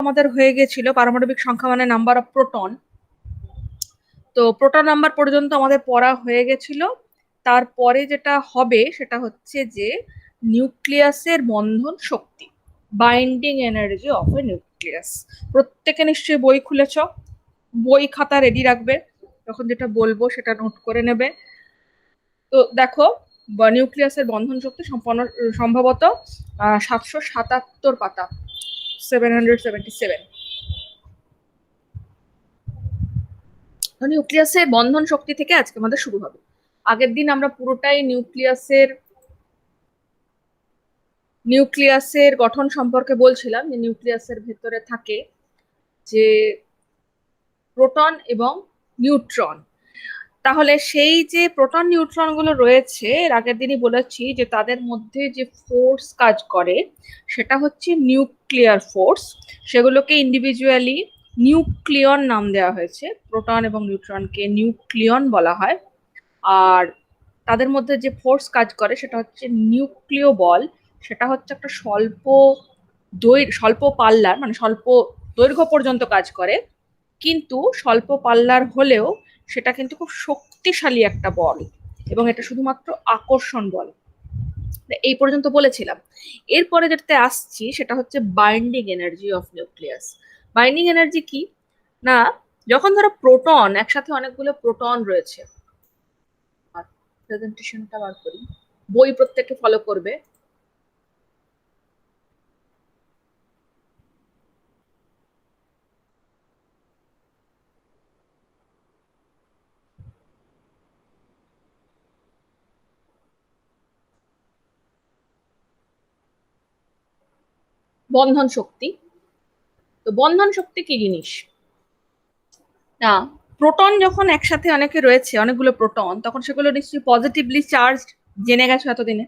আমাদের হয়ে গেছিল পারমাণবিক সংখ্যা মানে নাম্বার অফ প্রোটন। তো প্রোটন নাম্বার পর্যন্ত আমাদের পড়া হয়ে গেছিল। তারপরে যেটা হবে সেটা হচ্ছে যে নিউক্লিয়াসের বন্ধন শক্তি, binding energy of a nucleus. প্রত্যেকে নিশ্চয়ই বই খুলেছ, বই খাতা রেডি রাখবে, যখন যেটা বলবো সেটা নোট করে নেবে। তো দেখো, নিউক্লিয়াসের বন্ধন শক্তি সম্ভবত 777 পাতা, 777। নিউক্লিয়াসের বন্ধন শক্তি থেকে আজকে আমাদের শুরু হবে। আগের দিন আমরা পুরোটাই নিউক্লিয়াসের গঠন সম্পর্কে বলছিলাম, যে নিউক্লিয়াসের ভেতরে থাকে যে প্রোটন এবং নিউট্রন। তাহলে সেই যে প্রোটন নিউট্রন গুলো রয়েছে, এর আগের দিনই বলেছি যে তাদের মধ্যে যে ফোর্স কাজ করে সেটা হচ্ছে নিউক্লিয়ার ফোর্স। সেগুলোকে ইন্ডিভিজুয়ালি নিউক্লিয়ন নাম দেওয়া হয়েছে, প্রোটন এবং নিউট্রনকে নিউক্লিয়ন বলা হয়। আর তাদের মধ্যে যে ফোর্স কাজ করে সেটা হচ্ছে নিউক্লিয় বল। সেটা হচ্ছে একটা স্বল্প পাল্লার, মানে স্বল্প দৈর্ঘ্য পর্যন্ত কাজ করে, কিন্তু স্বল্প পাল্লার হলেও সেটা কিন্তু খুব শক্তিশালী একটা বল, এবং এটা শুধুমাত্র আকর্ষণ বল। এই পর্যন্ত বলেছিলাম। এরপরে যেটাতে আসছি সেটা হচ্ছে binding energy of nucleus. Binding energy কি না, যখন ধরো প্রোটন একসাথে, অনেকগুলো প্রোটন রয়েছে, প্রেজেন্টেশনটা বার করি, বই প্রত্যেকে ফলো করবে। বন্ধন শক্তি। তো বন্ধন শক্তি কি জিনিস না, প্রোটন যখন একসাথে অনেকে রয়েছে, অনেকগুলো প্রোটন, তখন সেগুলো নিশ্চয়ই পজিটিভলি চার্জ, জেনে গেছো এতদিনে।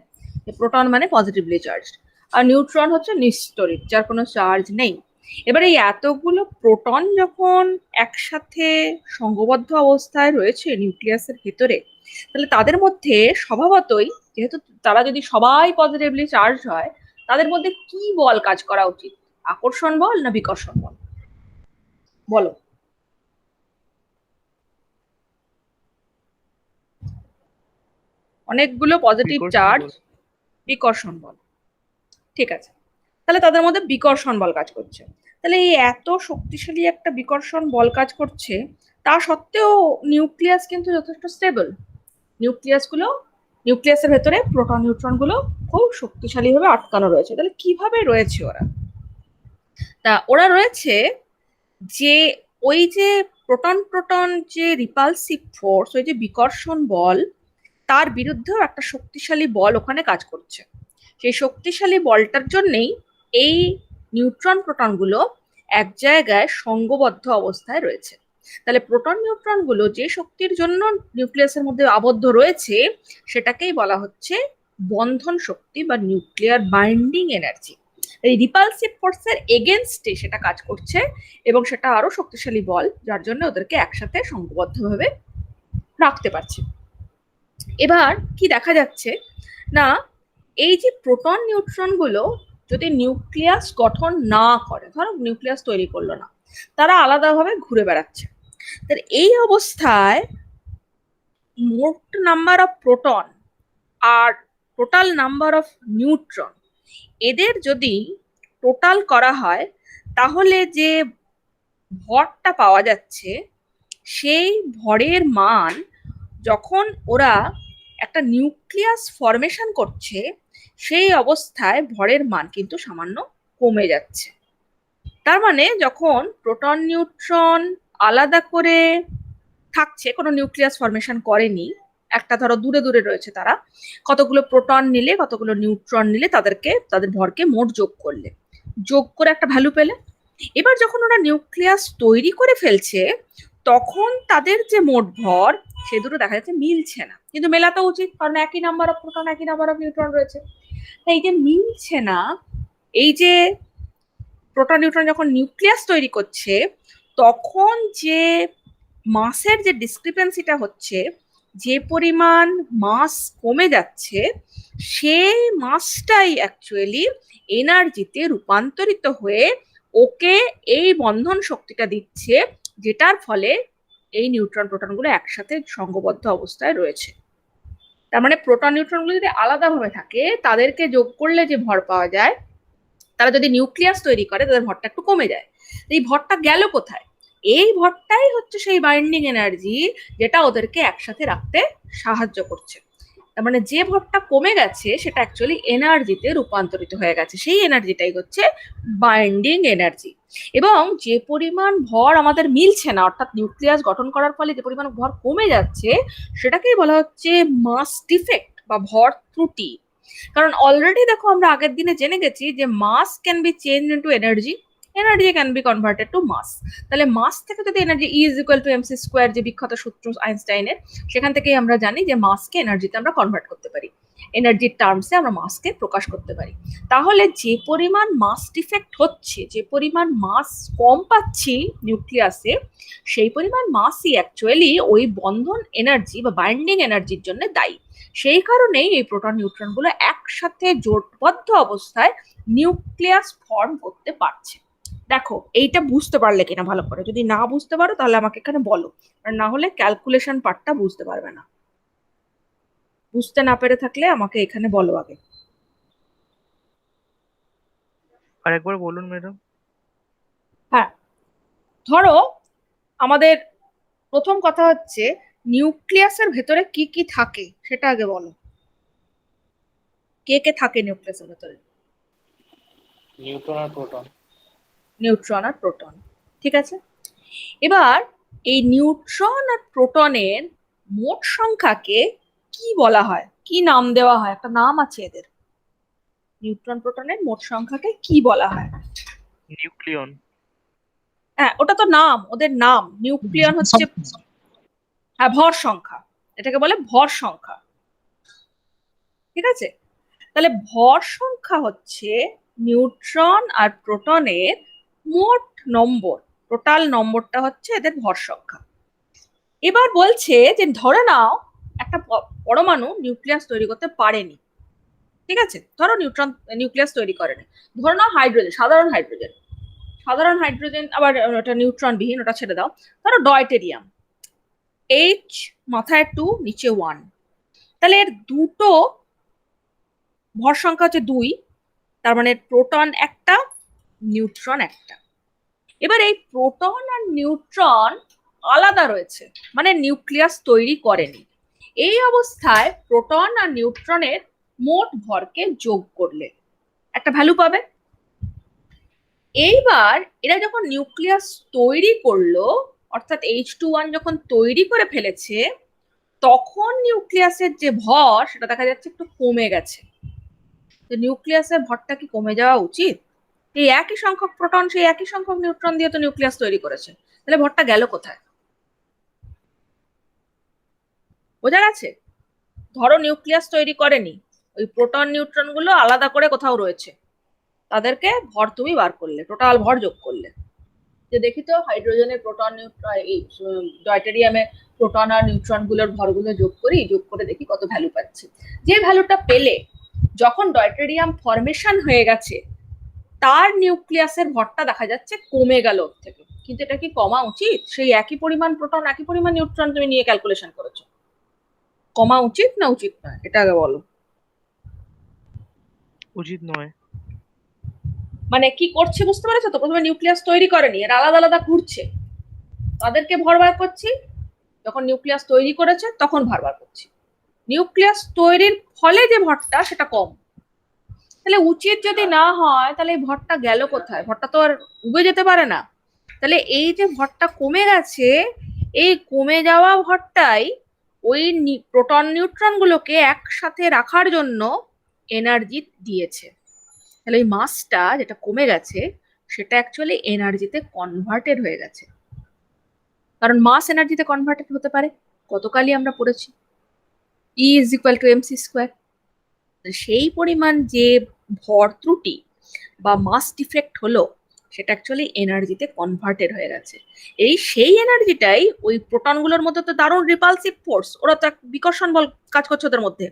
প্রোটন মানে পজিটিভলি চার্জ, আর নিউট্রন হচ্ছে নিস্তড়িত, যার কোনো চার্জ নেই। এবার এই এতগুলো প্রোটন যখন একসাথে সংঘবদ্ধ অবস্থায় রয়েছে নিউক্লিয়াসের ভিতরে, তাহলে তাদের মধ্যে স্বভাবতই, যেহেতু তারা যদি সবাই পজিটিভলি চার্জ হয়, তাদের মধ্যে কি বল কাজ করা উচিত? আকর্ষণ বল না বিকর্ষণ বল? বলো। অনেকগুলো পজিটিভ বিকর্ষণ চার্জ, বল। বিকর্ষণ বল। ঠিক আছে, তাহলে তাদের মধ্যে বিকর্ষণ বল কাজ করছে। তাহলে এই এত শক্তিশালী একটা বিকর্ষণ বল কাজ করছে, তা সত্ত্বেও নিউক্লিয়াস কিন্তু যথেষ্ট স্টেবল। নিউক্লিয়াসের ভেতরে প্রোটন নিউট্রন গুলো খুব শক্তিশালী ভাবে আটকানো রয়েছে। তাহলে কিভাবে রয়েছে ওরা? তা ওরা রয়েছে যে ওই যে প্রোটন প্রোটন যে রিপালসিভ ফোর্স, ওই যে বিকর্ষণ বল, তার বিরুদ্ধেও একটা শক্তিশালী বল ওখানে কাজ করছে। সেই শক্তিশালী বলটার জন্যেই এই নিউট্রন প্রোটন গুলো এক জায়গায় সংঘবদ্ধ অবস্থায় রয়েছে। তাহলে প্রোটন নিউট্রন গুলো যে শক্তির জন্য নিউক্লিয়াসের মধ্যে আবদ্ধ রয়েছে, সেটাকেই বলা হচ্ছে বন্ধন শক্তি বা নিউক্লিয়ার বাইন্ডিং এনার্জি। এই রিপালসিভ ফোর্সের এগেনস্টে সেটা কাজ করছে, এবং সেটা আরো শক্তিশালী বল, যার জন্য ওদেরকে একসাথে সংঘবদ্ধভাবে রাখতে পারছে। এবার কি দেখা যাচ্ছে না, এই যে প্রোটন নিউট্রন গুলো যদি নিউক্লিয়াস গঠন না করে, ধরো নিউক্লিয়াস তৈরি করলো না, তারা আলাদাভাবে ঘুরে বেড়াচ্ছে, তাহলে এই অবস্থায় মোট নাম্বার অফ প্রোটন আর টোটাল নাম্বার অফ নিউট্রন, এদের যদি টোটাল করা হয়, তাহলে যে ভরটা পাওয়া যাচ্ছে, সেই ভরের মান, যখন ওরা একটা নিউক্লিয়াস ফরমেশন করছে, সেই অবস্থায় ভরের মান কিন্তু সামান্য কমে যাচ্ছে। তার মানে যখন প্রোটন নিউট্রন আলাদা করে থাকছে, কোনো নিউক্লিয়াস ফরমেশন করেনি, একটা ধরো দূরে দূরে রয়েছে তারা, কতগুলো প্রোটন নিলে কতগুলো নিউট্রন নিলে তাদের ভরকে মোট যোগ করে একটা ভ্যালু পেলে, এবার যখন ওরা নিউক্লিয়াস তৈরি করে ফেলছে, তখন তাদের যে মোট ভর, সে দুটো দেখা যাচ্ছে মিলছে না। কিন্তু মেলাতে উচিত, কারণ একই নাম্বার অফ প্রোটন একই নাম্বার অফ নিউট্রন রয়েছে। তাই এই যে মিলছে না, এই যে প্রোটন নিউট্রন যখন নিউক্লিয়াস তৈরি করছে, তখন যে মাসের যে ডিসক্রিপেন্সিটা হচ্ছে, যে পরিমাণ মাস কমে যাচ্ছে, সেই মাসটাই অ্যাকচুয়ালি এনার্জিতে রূপান্তরিত হয়ে ওকে এই বন্ধন শক্তিটা দিচ্ছে, যেটার ফলে এই নিউট্রন প্রোটন গুলো একসাথে সঙ্ঘবদ্ধ অবস্থায় রয়েছে। তার মানে প্রোটন নিউট্রন গুলো যদি আলাদাভাবে থাকে, তাদেরকে যোগ করলে যে ভর পাওয়া যায়, তারা যদি নিউক্লিয়াস তৈরি করে তাদের ভরটা একটু কমে যায়। এই ভরটা গেল কোথায়? এই ভরটাই হচ্ছে সেই বাইন্ডিং এনার্জি, যেটা ওদেরকে একসাথে রাখতে সাহায্য করছে। তার মানে যে ভরটা কমে গেছে সেটা অ্যাকচুয়ালি এনার্জিতে রূপান্তরিত হয়ে গেছে, সেই এনার্জিটাই হচ্ছে বাইন্ডিং এনার্জি। এবং যে পরিমাণ ভর আমাদের মিলছে না, অর্থাৎ নিউক্লিয়াস গঠন করার ফলে যে পরিমাণ ভর কমে যাচ্ছে, সেটাকেই বলা হচ্ছে মাস ডিফেক্ট বা ভর ত্রুটি। কারণ অলরেডি দেখো আমরা আগের দিনে জেনে গেছি যে mass can be change into energy, energy can be converted to mass. তাহলে মাস থেকে যদি energy E is equal to MC square, যে বিখ্যাত সূত্র আইনস্টাইনের, সেখান থেকেই আমরা জানি যে মাসকে এনার্জিতে আমরা কনভার্ট করতে পারি, এনার্জির টার্মসে আমরা মাসকে প্রকাশ করতে পারি। তাহলে যে পরিমাণ মাস ডিফেক্ট হচ্ছে, যে পরিমাণ মাস কম পাচ্ছি নিউক্লিয়াসে, সেই পরিমাণ মাসই অ্যাকচুয়ালি ওই বন্ধন এনার্জি বা বাইন্ডিং এনার্জির জন্য দায়ী। সেই কারণেই এই প্রোটন নিউট্রন গুলো একসাথে জোটবদ্ধ অবস্থায় নিউক্লিয়াস ফর্ম করতে পারছে। দেখো এইটা বুঝতে পারলে কিনা ভালো করে, যদি না বুঝতে পারো তাহলে আমাকে এখানে বলো, আর না হলে ক্যালকুলেশন পার্টটা বুঝতে পারবে না। বুঝতে না পেরে থাকলে আমাকে এখানে বলো আগে। আরেকবার বলুন ম্যাডাম। হ্যাঁ, ধরো আমাদের প্রথম কথা হচ্ছে নিউক্লিয়াসের ভেতরে কি কি থাকে সেটা আগে বলো। কে কে থাকে নিউক্লিয়াসের ভেতরে? নিউট্রন আর প্রোটন। নিউট্রন আর প্রোটন, ঠিক আছে। এবার এই নিউট্রন আর প্রোটনের মোট সংখ্যাকে কি বলা হয়, কি নাম দেওয়া হয়? একটা নাম আছে এদের। নিউট্রন প্রোটনের মোট সংখ্যাকে কি বলা হয়? নিউক্লিয়ন। হ্যাঁ, ওটা তো নাম, ওদের নাম। নিউক্লিয়ন হচ্ছে, হ্যাঁ, ভর সংখ্যা। এটাকে বলে ভর সংখ্যা, ঠিক আছে। তাহলে ভর সংখ্যা হচ্ছে নিউট্রন আর প্রোটনের মোট নম্বর, টোটাল নম্বরটা হচ্ছে এদের ভর সংখ্যা। এবার বলছে যে ধরে নাও একটা পরমাণু নিউক্লিয়াস তৈরি করতে পারেনি, ঠিক আছে। ধরো নিউট্রন নিউক্লিয়াস তৈরি করেনি। ধরে নাও হাইড্রোজেন, সাধারণ হাইড্রোজেন, সাধারণ হাইড্রোজেন, আবার ওটা নিউট্রন বিহীন, ওটা ছেড়ে দাও। ধরো ডয়টেরিয়াম, এইচ মাথায় 2 নিচে 1, তাহলে এর দুটো ভর সংখ্যা হচ্ছে 2, তার মানে প্রোটন একটা, নিউট্রন একটা। এবার এই প্রোটন আর নিউট্রন আলাদা রয়েছে, মানে নিউক্লিয়াস তৈরি করেনি। এই অবস্থায় প্রোটন আর নিউট্রনের মোট ভরকে যোগ করলে একটা ভ্যালু পাবে। এইবার এরা যখন নিউক্লিয়াস তৈরি করলো, অর্থাৎ H2 যখন তৈরি করে ফেলেছে, তখন নিউক্লিয়াসের যে ভর সেটা দেখা যাচ্ছে একটু কমে গেছে। তো নিউক্লিয়াসের ভরটা কি কমে যাওয়া উচিত? এই একই সংখ্যক প্রোটন সেই একই সংখ্যক নিউট্রন দিয়ে তো নিউক্লিয়াস তৈরি করেছে, তাহলে ভরটা গেল কোথায়? বোঝা গেছে? ধরো নিউক্লিয়াস তৈরি করেনি, ওই প্রোটন নিউট্রন গুলো আলাদা করে কোথাও রয়েছে, তাদেরকে ভর তুমি বার করলে, টোটাল ভর যোগ করলে, যে দেখি তো হাইড্রোজেনের প্রোটন নিউট্রন, এই ডয়টেরিয়ামে প্রোটন আর নিউট্রন গুলোর ভরগুলো যোগ করি, যোগ করে দেখি কত ভ্যালু পাচ্ছি। যে ভ্যালুটা পেলে, যখন ডয়টেরিয়াম ফরমেশন হয়ে গেছে, তার নিউক্লিয়াসের ভরটা দেখা যাচ্ছে কমে গেল ওর থেকে। কিন্তু এটা কি কমা উচিত? সেই একই পরিমাণ প্রোটন একই পরিমাণ নিউট্রন তুমি নিয়ে ক্যালকুলেশন করেছো, কমা উচিত না উচিত নয় এটা আগে বলো। উচিত নয়। মানে কি করছে বুঝতে পেরেছো তো? প্রথমে নিউক্লিয়াস তৈরি করেনি, এরা আলাদা আলাদা ঘুরছে, তাদেরকে ভর বার করছি। যখন নিউক্লিয়াস তৈরি করেছে তখন ভর বার করছি। নিউক্লিয়াস তৈরির ফলে যে ভরটা সেটা কম। তাহলে উচিত যদি না হয়, তাহলে এই ভরটা গেল কোথায়? ভরটা তো আর উবে যেতে পারে না। তাহলে এই যে ভরটা কমে গেছে, এই কমে যাওয়া ভরটাই ওই প্রোটন নিউট্রন গুলোকে একসাথে রাখার জন্য এনার্জি দিয়েছে। তাহলে এই মাসটা যেটা কমে গেছে, সেটা অ্যাকচুয়ালি এনার্জিতে কনভার্টেড হয়ে গেছে। কারণ মাস এনার্জিতে কনভার্টেড হতে পারে, গতকালই আমরা পড়েছি, E is equal to MC square. সেই পরিমাণ যে ভর ত্রুটি বা মাস ডিফেক্ট হলো, সেটা অ্যাকচুয়ালি এনার্জিতে কনভার্টেড হয়ে গেছে। এই সেই এনার্জিটাই ওই প্রোটনগুলোর মধ্যে তো দারুণ রিপালসিভ ফোর্স, ওরা তো এক বিকর্ষণ বল কাজ করছে ওদের মধ্যে।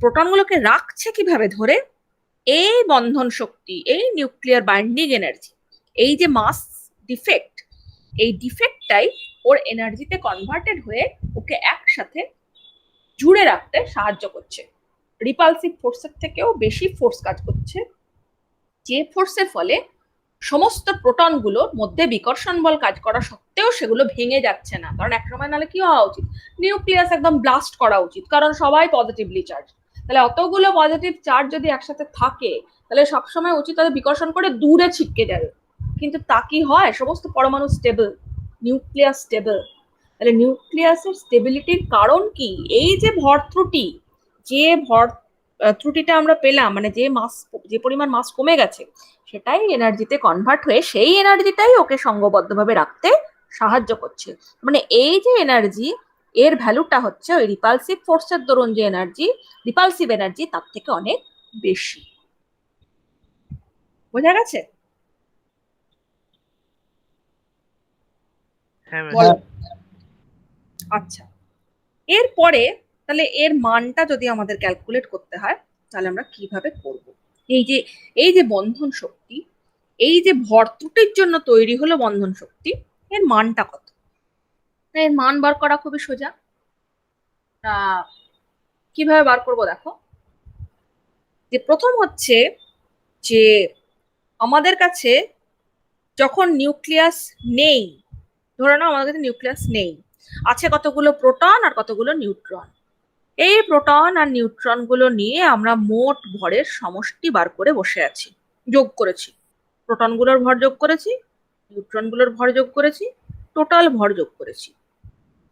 প্রোটনগুলোকে রাখছে কিভাবে ধরে? এই বন্ধন শক্তি, এই নিউক্লিয়ার বাইন্ডিং এনার্জি। এই যে মাস ডিফেক্ট, এই ডিফেক্টটাই ওর এনার্জিতে কনভার্টেড হয়ে ওকে একসাথে জুড়ে রাখতে সাহায্য করছে। রিপালসিভ ফোর্সের থেকেও বেশি ফোর্স কাজ করছে, যে ফোর্সের ফলে সমস্ত প্রোটন গুলোর মধ্যে বিকর্ষণ বল কাজ করা সত্ত্বেও সেগুলো ভেঙে যাচ্ছে না। কারণ একসময় নাহলে কি হওয়া উচিত, নিউক্লিয়াস একদম ব্লাস্ট করা উচিত, কারণ সবাই পজিটিভলি চার্জ। তাহলে অতগুলো পজিটিভ চার্জ যদি একসাথে থাকে তাহলে সবসময় উচিত তাদের বিকর্ষণ করে দূরে ছিটকে যাবে। কিন্তু তা কি হয়, সমস্ত পরমাণু স্টেবল, নিউক্লিয়াস স্টেবল। তাহলে নিউক্লিয়াসের স্টেবিলিটির কারণ কি, এই যে ভর ত্রুটি, যে ভর ত্রুটিটা আমরা পেলাম, মানে যে মাস, যে পরিমাণ মাস কমে গেছে, সেটাই এনার্জিতে কনভার্ট হয়ে সেই এনার্জিটাই ওকে সঙ্গবদ্ধভাবে রাখতে সাহায্য করছে। মানে এই যে এনার্জি, এর ভ্যালুটা হচ্ছে ওই রিপালসিভ ফোর্সের দরুন যে এনার্জি, রিপালসিভ এনার্জি, তার থেকে অনেক বেশি। বোঝা গেছে? হ্যাঁ ম্যাম। বলো। আচ্ছা, এরপরে তাহলে এর মানটা যদি আমাদের ক্যালকুলেট করতে হয় তাহলে আমরা কিভাবে করব? এই যে, এই যে বন্ধন শক্তি, এই যে ভর ত্রুটির জন্য তৈরি হলো বন্ধন শক্তি, এর মানটা কত? এর মান বার করা খুবই সোজা। কিভাবে বার করব দেখো, যে প্রথম হচ্ছে যে আমাদের কাছে যখন নিউক্লিয়াস নেই, ধরে নাও আমাদের কাছে নিউক্লিয়াস নেই, আছে কতগুলো প্রোটন আর কতগুলো নিউট্রন। এই প্রোটন আর নিউট্রন গুলো নিয়ে আমরা মোট ভরের সমষ্টি বার করে বসে আছি, যোগ করেছি, প্রোটন গুলোর ভর যোগ করেছি, নিউট্রন গুলোর ভর যোগ করেছি, টোটাল ভর যোগ করেছি।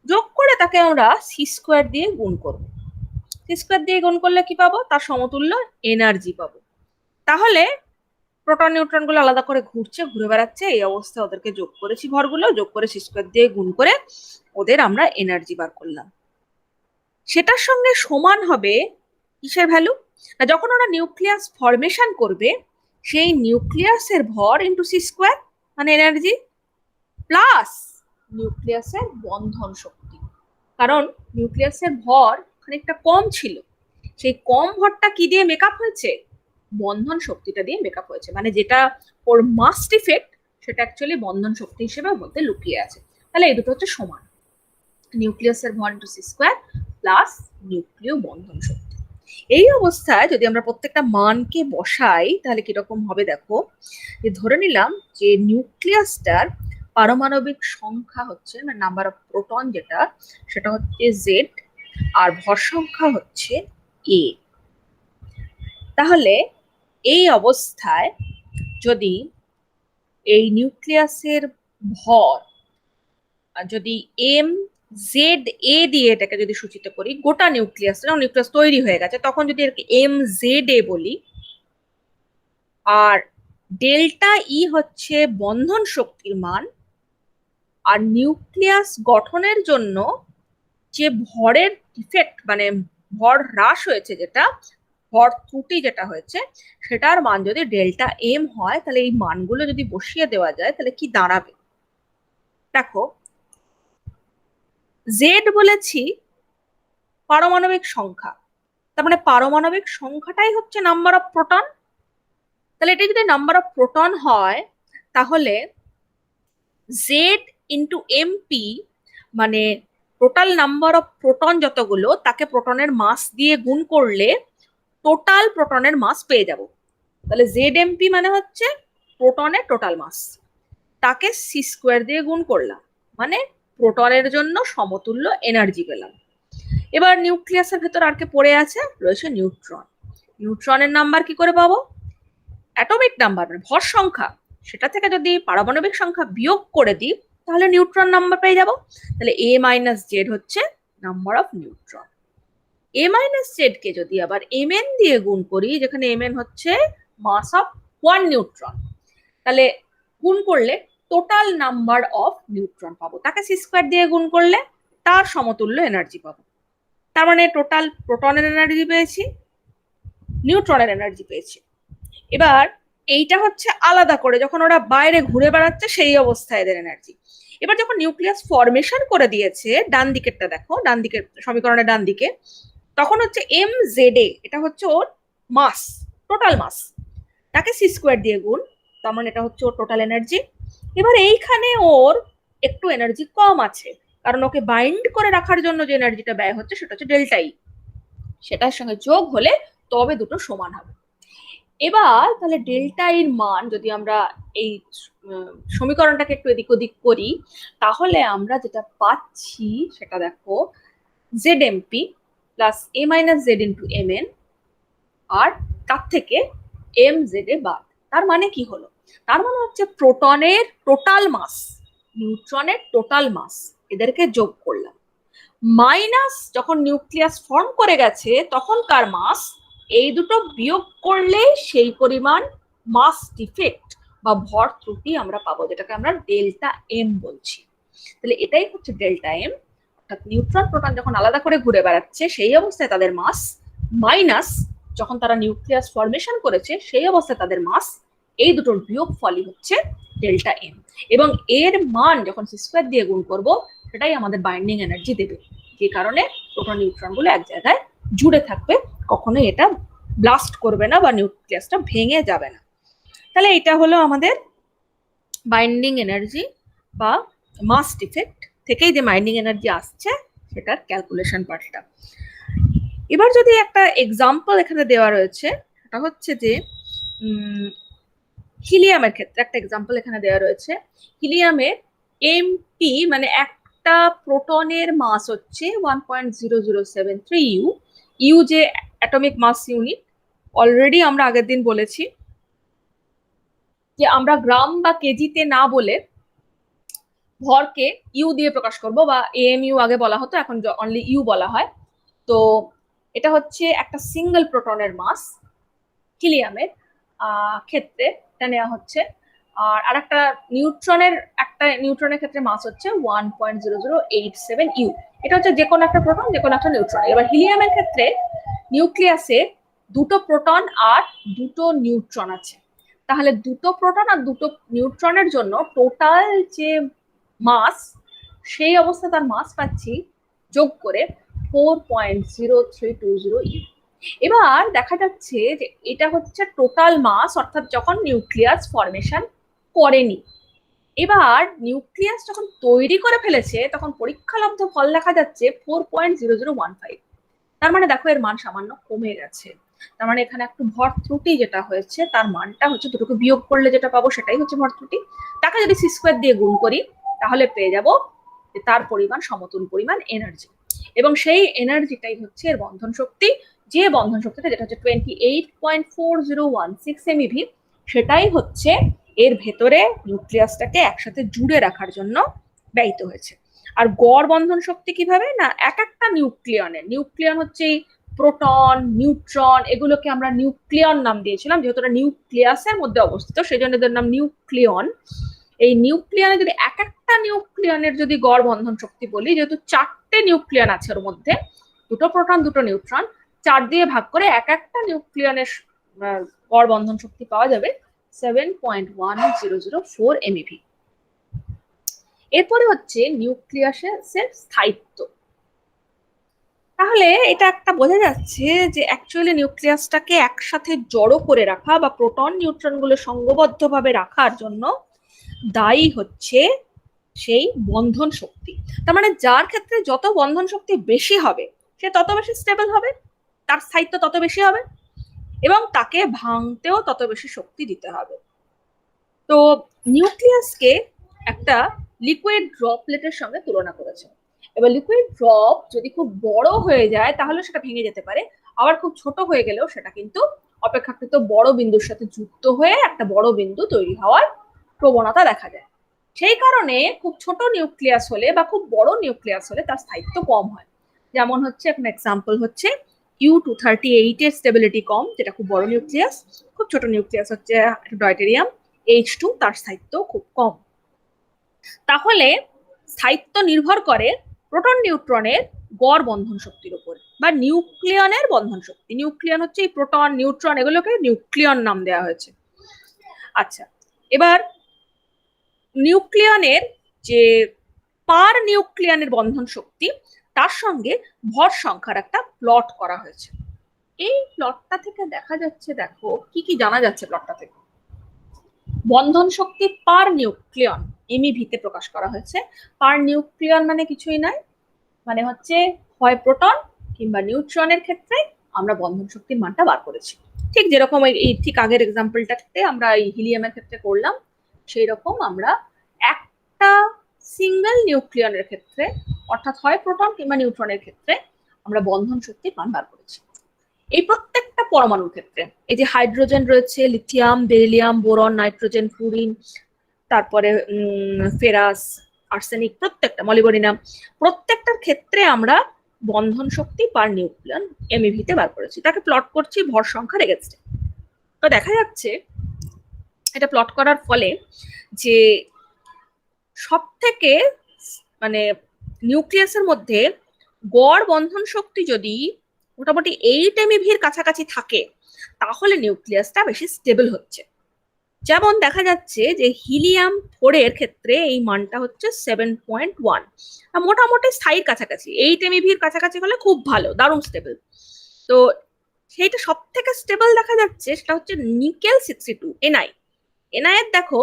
যোগ করে তাকে আমরা সি স্কোয়ার দিয়ে গুণ করব। সি স্কোয়ার দিয়ে গুণ করলে কি পাবো, তার সমতুল্য এনার্জি পাবো। তাহলে প্রোটন নিউট্রন গুলো আলাদা করে ঘুরছে, ঘুরে বেড়াচ্ছে, এই অবস্থায় ওদেরকে যোগ করেছি, ভরগুলো যোগ করে সি স্কোয়ার দিয়ে গুণ করে ওদের আমরা এনার্জি বার করলাম। সেটার সঙ্গে সমান হবে কিসের ভ্যালু, না যখন ওরা নিউক্লিয়াস ফরমেশন করবে সেই নিউক্লিয়াসের ভর ইন্টু সি স্কোয়ার, মানে এনার্জি, প্লাস নিউক্লিয়াসের বন্ধন শক্তি। কারণ নিউক্লিয়াসের ভর খানিকটা কম ছিল, সেই কম ভরটা কি দিয়ে মেকআপ হয়েছে, বন্ধন শক্তিটা দিয়ে মেকআপ হয়েছে। মানে যেটা ওর মাস ইফেক্ট, সেটা অ্যাকচুয়ালি বন্ধন শক্তি হিসেবে ওর মধ্যে লুকিয়ে আছে। তাহলে এই দুটো হচ্ছে সমান, নিউক্লিয়াসের ভর ইন্টু সি স্কোয়ার প্লাস নিউক্লিয় বন্ধন শক্তি। এই অবস্থায় যদি আমরা প্রত্যেকটা মানকে বসাই তাহলে কিরকম হবে দেখো, যে ধরে নিলাম যে নিউক্লিয়াসটার পারমাণবিক সংখ্যা হচ্ছে, না নাম্বার অফ প্রোটন যেটা, সেটা হচ্ছে জেড, আর ভর সংখ্যা হচ্ছে এ। তাহলে এই অবস্থায় যদি এই নিউক্লিয়াসের ভর যদি এম জেড এ দিয়ে এটাকে যদি সূচিত করি, গোটা নিউক্লিয়াস, নিউক্লিয়াস তৈরি হয়ে গেছে, তখন যদি এম জেড এ বলি, আর ডেল্টা ই হচ্ছে বন্ধন শক্তির মান, আর নিউক্লিয়াস গঠনের জন্য যে ভরের ডিফেক্ট, মানে ভর হ্রাস হয়েছে, যেটা ভর ত্রুটি যেটা হয়েছে, সেটার মান যদি ডেল্টা এম হয়, তাহলে এই মানগুলো যদি বসিয়ে দেওয়া যায় তাহলে কি দাঁড়াবে দেখো। জেড বলেছি পারমাণবিক সংখ্যা, তার মানে পারমাণবিক সংখ্যাটাই হচ্ছে নাম্বার অফ প্রোটন। তাহলে এটা যদি নাম্বার অফ প্রোটন হয় তাহলে জেড ইন্টু এমপি, মানে টোটাল নাম্বার অফ প্রোটন যতগুলো, তাকে প্রোটনের মাস দিয়ে গুণ করলে টোটাল প্রোটনের মাস পেয়ে যাব। তাহলে জেড এমপি মানে হচ্ছে প্রোটনের টোটাল মাস, তাকে সি স্কোয়ার দিয়ে গুণ করলাম, মানে প্রোটনের জন্য সমতুল্য এনার্জি পেলাম। এবার নিউক্লিয়াসের ভেতর আর কে পড়ে আছে, রয়েছে নিউট্রন। নিউট্রনের নাম্বার কি করে পাবো, অ্যাটমিক নাম্বার মানে ভর সংখ্যা, সেটা থেকে যদি পারমাণবিক সংখ্যা বিয়োগ করে দিই তাহলে নিউট্রন নাম্বার পেয়ে যাব। তাহলে এ মাইনাস জেড হচ্ছে number of neutron. A minus Z কে যদি আবার এম এন দিয়ে গুণ করি, যেখানে এম এন হচ্ছে মাস অফ ওয়ান নিউট্রন, তাহলে গুণ করলে টোটাল নাম্বার অফ নিউট্রন পাবো, তাকে সি স্কোয়ার দিয়ে গুণ করলে তার সমতুল্য এনার্জি পাবো। তার মানে টোটাল প্রোটনের এনার্জি পেয়েছি, নিউট্রনের এনার্জি পেয়েছি। এবার এইটা হচ্ছে আলাদা করে যখন ওরা বাইরে ঘুরে বেড়াচ্ছে সেই অবস্থায় এদের এনার্জি। এবার যখন নিউক্লিয়াস ফরমেশন করে দিয়েছে, ডান দিকেরটা দেখো, ডান দিকের সমীকরণের ডান দিকে, তখন হচ্ছে এম জেড এ, এটা হচ্ছে ওর মাস, টোটাল মাস, তাকে সি স্কোয়ার দিয়ে গুণ, তার মানে এটা হচ্ছে ওর টোটাল এনার্জি। এবার এইখানে ওর একটু এনার্জি কম আছে, কারণ ওকে বাইন্ড করে রাখার জন্য যে এনার্জিটা ব্যয় হচ্ছে সেটা হচ্ছে ডেল্টা ই, সেটার সঙ্গে যোগ হলে তবে দুটো সমান হবে। এবার তাহলে ডেল্টা এর মান যদি আমরা এই সমীকরণটাকে একটু এদিক ওদিক করি, তাহলে আমরা যেটা পাচ্ছি সেটা দেখো, Z MP plus A minus Z into M N, আর তার থেকে এম জেড এ বাদ। তার মানে কি হলো? তার মানে হচ্ছে প্রোটনের টোটাল মাস, নিউট্রনের টোটাল মাস, এদেরকে যোগ করলাম, মাইনাস যখন নিউক্লিয়াস ফর্ম করে গেছে তখনকার মাস, এই দুটো বিয়োগ করলে সেই পরিমাণ মাস ডিফেক্ট বা ভর ত্রুটি আমরা পাবো, যেটাকে আমরা ডেল্টা এম বলছি। তাহলে এটাই হচ্ছে ডেল্টা এম, অর্থাৎ নিউট্রন প্রোটন যখন আলাদা করে ঘুরে বেড়াচ্ছে সেই অবস্থায় তাদের মাস, মাইনাস যখন তারা নিউক্লিয়াস ফরমেশন করেছে সেই অবস্থায় তাদের মাস, এই দুটোর বিয়োগ ফলই হচ্ছে ডেল্টা এম। এবং এর মান যখন সি স্কোয়ার দিয়ে গুণ করব সেটাই আমাদের বাইন্ডিং এনার্জি দেবে, যে কারণে প্রোটন নিউট্রন গুলো এক জায়গায় জুড়ে থাকবে, কখনোই এটা ব্লাস্ট করবে না বা নিউক্লিয়াসটা ভেঙে যাবে না। তাহলে এটা হলো আমাদের বাইন্ডিং এনার্জি বা মাস ডিফেক্ট থেকেই যে বাইন্ডিং এনার্জি আসছে সেটার ক্যালকুলেশন পার্টটা। এবার যদি একটা এক্সাম্পল এখানে দেওয়া রয়েছে, সেটা হচ্ছে যে হিলিয়ামের ক্ষেত্রে একটা এক্সাম্পল এখানে দেওয়া রয়েছে। হিলিয়ামের এমপি মানে একটা প্রোটনের মাস হচ্ছে 1.0073 ইউ। ইউ যে অ্যাটমিক মাস ইউনিট, অলরেডি আমরা আগের দিন বলেছি যে আমরা গ্রাম বা কেজিতে না বলে ভরকে ইউ দিয়ে প্রকাশ করব, বা এএমইউ আগে বলা হতো, এখন অনলি ইউ বলা হয়। তো এটা হচ্ছে একটা সিঙ্গেল প্রোটনের মাস হিলিয়ামের ক্ষেত্রে এটা নেওয়া হচ্ছে। আর একটা নিউট্রনের ক্ষেত্রে মাস হচ্ছে 1.0087 ইউ। এটা হচ্ছে যে কোনো একটা প্রোটন, যে কোনো একটা নিউট্রন। এবার হিলিয়ামের ক্ষেত্রে নিউক্লিয়াসে দুটো প্রোটন আর দুটো নিউট্রন আছে, তাহলে দুটো প্রোটন আর দুটো নিউট্রনের জন্য টোটাল যে মাস, সেই অবস্থা তার মাস পাচ্ছি যোগ করে 4.0320 ইউ। এবার দেখা যাচ্ছে যে এটা হচ্ছে টোটাল মাস, অর্থাৎ যখন নিউক্লিয়াস ফরমেশন করেনি। এবার নিউক্লিয়াস যখন তৈরি করে ফেলেছে তখন পরীক্ষালব্ধ ফল দেখা যাচ্ছে 4.0015। তার মানে দেখো এর মান সামান্য কমে গেছে। তার মানে এখানে একটু ভর ত্রুটি যেটা হয়েছে তার মানটা হচ্ছে, দুটোকে বিয়োগ করলে যেটা পাবো সেটাই হচ্ছে ভর ত্রুটি। তাকে যদি সি স্কোয়ার দিয়ে গুণ করি তাহলে পেয়ে যাব যে তার পরিমাণ সমতুল পরিমাণ এনার্জি, এবং সেই এনার্জিটাই হচ্ছে এর বন্ধন শক্তি। যে বন্ধন শক্তিটা যেটা হচ্ছে 28.4016 এমইভি, সেটাই হচ্ছে এর ভেতরে নিউক্লিয়াসটাকে একসাথে জুড়ে রাখার জন্য ব্যয়িত হয়েছে। আর গড় বন্ধন শক্তি কিভাবে না, এক একটা নিউক্লিয়ন হচ্ছে প্রোটন নিউট্রন, এগুলোকে আমরা নিউক্লিয়ন নাম দিয়েছিলাম যেহেতু এটা নিউক্লিয়াসের মধ্যে অবস্থিত, সেই জন্য এদের নাম নিউক্লিয়ন। এই নিউক্লিয়নে যদি এক একটা নিউক্লিয়নের যদি গড় বন্ধন শক্তি বলি, যেহেতু চারটে নিউক্লিয়ন আছে ওর মধ্যে, দুটো প্রোটন দুটো নিউট্রন, 4 দিয়ে ভাগ করে এক একটা নিউক্লিয়নের গড় বন্ধন শক্তি পাওয়া যাবে 7.1004 এমইভি। এরপরে হচ্ছে নিউক্লিয়াসের স্থায়িত্ব। তাহলে এটা একটা বোঝা যাচ্ছে যে অ্যাকচুয়ালি নিউক্লিয়াসটাকে একসাথে জড়ো করে রাখা বা প্রোটন নিউট্রন গুলো সংঘবদ্ধভাবে রাখার জন্য দায়ী হচ্ছে সেই বন্ধন শক্তি। তার মানে যার ক্ষেত্রে যত বন্ধন শক্তি বেশি হবে সে তত বেশি স্টেবল হবে, তার স্থায়িত্ব তত বেশি হবে, এবং তাকে ভাঙতেও তত বেশি শক্তি দিতে হবে। তো নিউক্লিয়াসকে একটা লিকুইড ড্রপলেটের সঙ্গে তুলনা করেছে। এবার লিকুইড ড্রপ যদি খুব বড় হয়ে যায় তাহলে সেটা ভেঙে যেতে পারে, আবার খুব ছোট হয়ে গেলেও সেটা কিন্তু অপেক্ষাকৃত বড় বিন্দুর সাথে যুক্ত হয়ে একটা বড় বিন্দু তৈরি হওয়ার প্রবণতা দেখা যায়। সেই কারণে খুব ছোট নিউক্লিয়াস হলে বা খুব বড় নিউক্লিয়াস হলে তার স্থায়িত্ব কম হয়। যেমন হচ্ছে একটা এক্সাম্পল হচ্ছে U238 এর স্টেবিলিটি কম, যেটা খুব বড় নিউক্লিয়াস। খুব ছোট নিউক্লিয়াস হচ্ছে ডয়টেরিয়াম H2, তার স্থায়িত্ব খুব কম। তাহলে স্থায়িত্ব নির্ভর করে প্রোটন নিউট্রনের গড় বন্ধন শক্তির উপর বা নিউক্লিয়নের বন্ধন শক্তি। নিউক্লিয়ন হচ্ছে এই প্রোটন নিউট্রন, এগুলোকে নিউক্লিয়ন নাম দেওয়া হয়েছে। আচ্ছা, এবার নিউক্লিয়নের যে পার নিউক্লিয়নের বন্ধন শক্তি, তার সঙ্গে ভর সংখ্যার একটা প্লট করা হয়েছে। এই প্লটটা থেকে দেখা যাচ্ছে, দেখো কি কি জানা যাচ্ছে প্লটটা থেকে। বন্ধন শক্তি পার নিউক্লিয়ন এমইভিতে প্রকাশ করা হয়েছে। পার নিউক্লিয়ন মানে কিছুই নয়, মানে হচ্ছে হয় প্রোটন কিংবা নিউট্রনের ক্ষেত্রে আমরা বন্ধন শক্তির মানটা বার করেছি। ঠিক যেরকম এই ঠিক আগের এক্সাম্পলটাতে আমরা এই হিলিয়ামের ক্ষেত্রে করলাম, সেই রকম আমরা একটা সিঙ্গেল নিউক্লিয়নের ক্ষেত্রে, অর্থাৎ হয় প্রোটন কিংবা নিউট্রনের ক্ষেত্রে আমরা বন্ধন শক্তির মান বার করেছি। এই প্রত্যেকটা পরমাণুর ক্ষেত্রে, এই যে হাইড্রোজেন রয়েছে, lithium, beryllium, boron, nitrogen, fluorine, তারপরে ফেরাস, আর্সেনিক, প্রত্যেকটা মলিবডিনাম, প্রত্যেকটার ক্ষেত্রে আমরা বন্ধন শক্তি পার নিউক্লিয়ন এমইভিতে বার করেছি। তাকে প্লট করছি ভর সংখ্যার এগেনস্টে। তো দেখা যাচ্ছে এটা প্লট করার ফলে যে সব থেকে মানে নিউক্লিয়াসের মধ্যে গড় বন্ধন শক্তি যদি মোটামুটি 8 এমইভির কাছাকাছি থাকে, তাহলে নিউক্লিয়াসটা বেশি স্টেবল হচ্ছে। যেমন দেখা যাচ্ছে যে হিলিয়াম 4 এর ক্ষেত্রে এই মানটা হচ্ছে 7.1, মোটামুটি স্থায়ীর কাছাকাছি। 8 এমইভির কাছাকাছি হলে খুব ভালো, দারুণ স্টেবল। তো সেইটা সব থেকে স্টেবল দেখা যাচ্ছে সেটা হচ্ছে নিকেল 62 এনআই। এনআই এর দেখো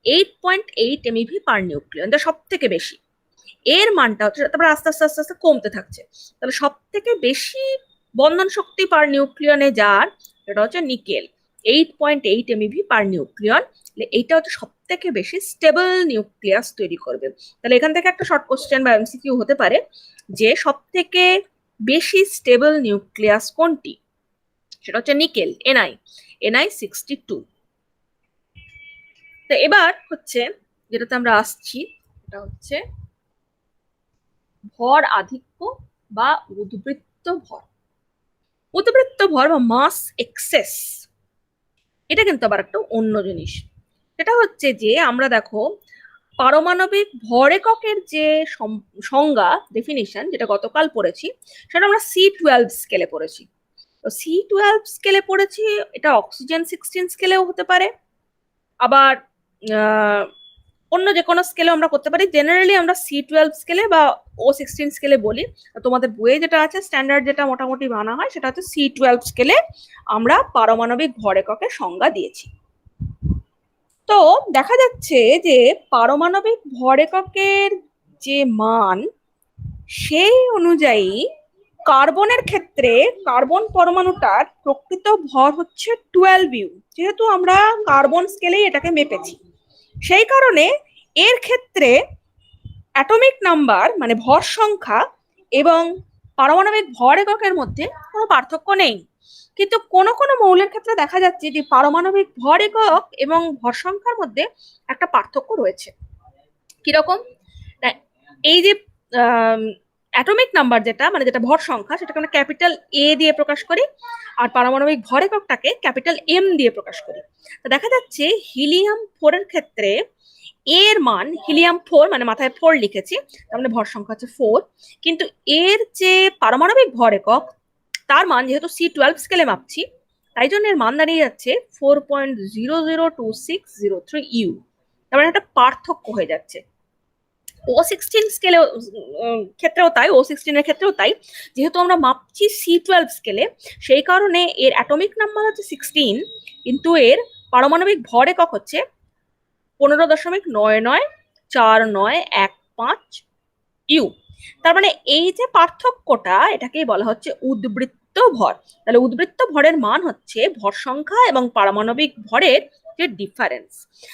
8.8 এমইভি পার নিউক্লিয়ন, এটা সব থেকে বেশি। এর মানটা হচ্ছে, তারপরে আস্তে আস্তে আস্তে আস্তে কমতে থাকছে। তাহলে সব থেকে বেশি বন্ধন শক্তি পার নিউক্লিয়নে যার, সেটা হচ্ছে নিকেল, 8.8 এমইভি পার নিউক্লিয়ন। এইটা হচ্ছে সব থেকে বেশি স্টেবল নিউক্লিয়াস তৈরি করবে। তাহলে এখান থেকে একটা শর্ট কোশ্চেন বা এমসিকিউ হতে পারে যে সব থেকে বেশি স্টেবল নিউক্লিয়াস কোনটি, সেটা হচ্ছে নিকেল, এনআই, এনআই 62। তো এবার হচ্ছে যেটাতে আমরা আসছি, এটা হচ্ছে ভর আধিক্য বা উদ্বৃত্ত ভর। উদ্বৃত্ত ভর বা মাস এক্সেস, এটা কিন্তু আবার একটা অন্য জিনিস। সেটা হচ্ছে যে আমরা দেখো পারমাণবিক ভর এককের যে সংজ্ঞা, ডেফিনিশন, যেটা গতকাল পড়েছি, সেটা আমরা C12 স্কেলে পড়েছি। তো C12 স্কেলে পড়েছি, এটা অক্সিজেন 16 স্কেলেও হতে পারে, আবার অন্য যে কোনো স্কেলে আমরা করতে পারি। জেনারেলি আমরা C12 স্কেলে বা O16 স্কেলে বলি। তোমাদের বইয়ে যেটা আছে স্ট্যান্ডার্ড, যেটা মোটামুটি মানা হয়, সেটা হচ্ছে C12 স্কেলে আমরা পারমাণবিক ভর এককের সংজ্ঞা দিয়েছি। তো দেখা যাচ্ছে যে পারমাণবিক ভর এককের যে মান, সেই অনুযায়ী কার্বনের ক্ষেত্রে কার্বন পরমাণুটার প্রকৃত ভর হচ্ছে 12U, যেহেতু আমরা কার্বন স্কেলেই এটাকে মেপেছি। সেই কারণে এর ক্ষেত্রে অ্যাটমিক নাম্বার মানে ভর সংখ্যা এবং পারমাণবিক ভর এককের মধ্যে কোনো পার্থক্য নেই। কিন্তু কোনো কোনো মৌলের ক্ষেত্রে দেখা যাচ্ছে যে পারমাণবিক ভর একক এবং ভর সংখ্যার মধ্যে একটা পার্থক্য রয়েছে। কিরকম? এই যে অ্যাটমিক নাম্বার যেটা, মানে যেটা ভর সংখ্যা, সেটাকে আমরা ক্যাপিটাল এ দিয়ে প্রকাশ করি, আর পারমাণবিক ভর এককটাকে ক্যাপিটাল এম দিয়ে প্রকাশ করি। তো দেখা যাচ্ছে হিলিয়াম 4 এর ক্ষেত্রে এর মান, হিলিয়াম 4 মানে মাথায় 4 লিখেছি, তার মানে ভর সংখ্যা হচ্ছে 4, কিন্তু এর যে পারমাণবিক ভর একক, তার মান যেহেতু C12 স্কেলে মাপছি, তাই জন্য এর মান দাঁড়িয়ে যাচ্ছে 4.002603U। তার মানে একটা পার্থক্য হয়ে যাচ্ছে। O16 স্কেলেও ক্ষেত্রেও তাই, O16 এর ক্ষেত্রেও তাই, যেহেতু আমরা মাপছি C12 স্কেলে, সেই কারণে এর অ্যাটমিক নাম্বার হচ্ছে 16, কিন্তু এর পারমাণবিক ভর একক হচ্ছে 15.994915U। তার মানে এই যে পার্থক্যটা, এটাকেই বলা হচ্ছে উদ্বৃত্ত ভর। তাহলে উদ্বৃত্ত ভরের মান হচ্ছে ভর সংখ্যা এবং পারমাণবিক ভরের যে ডিফারেন্স।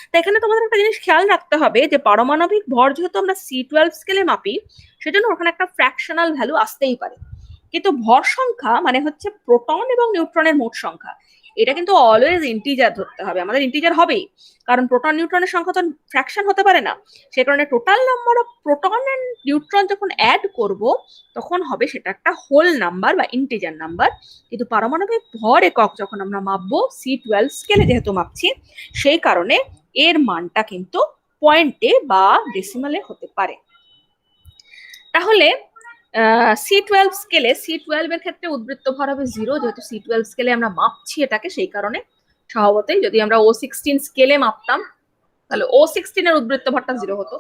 তো এখানে তোমাদের একটা জিনিস খেয়াল রাখতে হবে যে পারমাণবিক ভর যেহেতু আমরা C12 স্কেলে মাপি, সেজন্য ওখানে একটা ফ্র্যাকশনাল ভ্যালু আসতেই পারে। কিন্তু ভর সংখ্যা মানে হচ্ছে প্রোটন এবং নিউট্রনের মোট সংখ্যা, এটা কিন্তু অলওয়েজ ইন্টিজার ধরতে হবে, আমাদের ইন্টিজার হবেই, কারণ প্রোটন নিউট্রনের সংখ্যা তো ফ্র্যাকশন হতে পারে না। সে কারণে total number of proton and neutron যখন অ্যাড করব, তখন হবে সেটা একটা হোল নাম্বার বা ইন্টিজার নাম্বার। কিন্তু পারমাণবিক ভর একক যখন আমরা মাপবো C12 স্কেলে যেহেতু মাপছি, সেই কারণে এর মানটা কিন্তু পয়েন্টে বা ডেসিমালে হতে পারে। তাহলে C12 স্কেলে, C12 এর ক্ষেত্রে উদ্বৃত্ত ভর হবে 0, যেহেতু C12 স্কেলে আমরা মাপছি এটাকে, সেই কারণে স্বভাবতই যদি আমরা O16 স্কেলে মাপতাম, তাহলে O16 এর উদ্বৃত্ত ভরটা 0 হতো।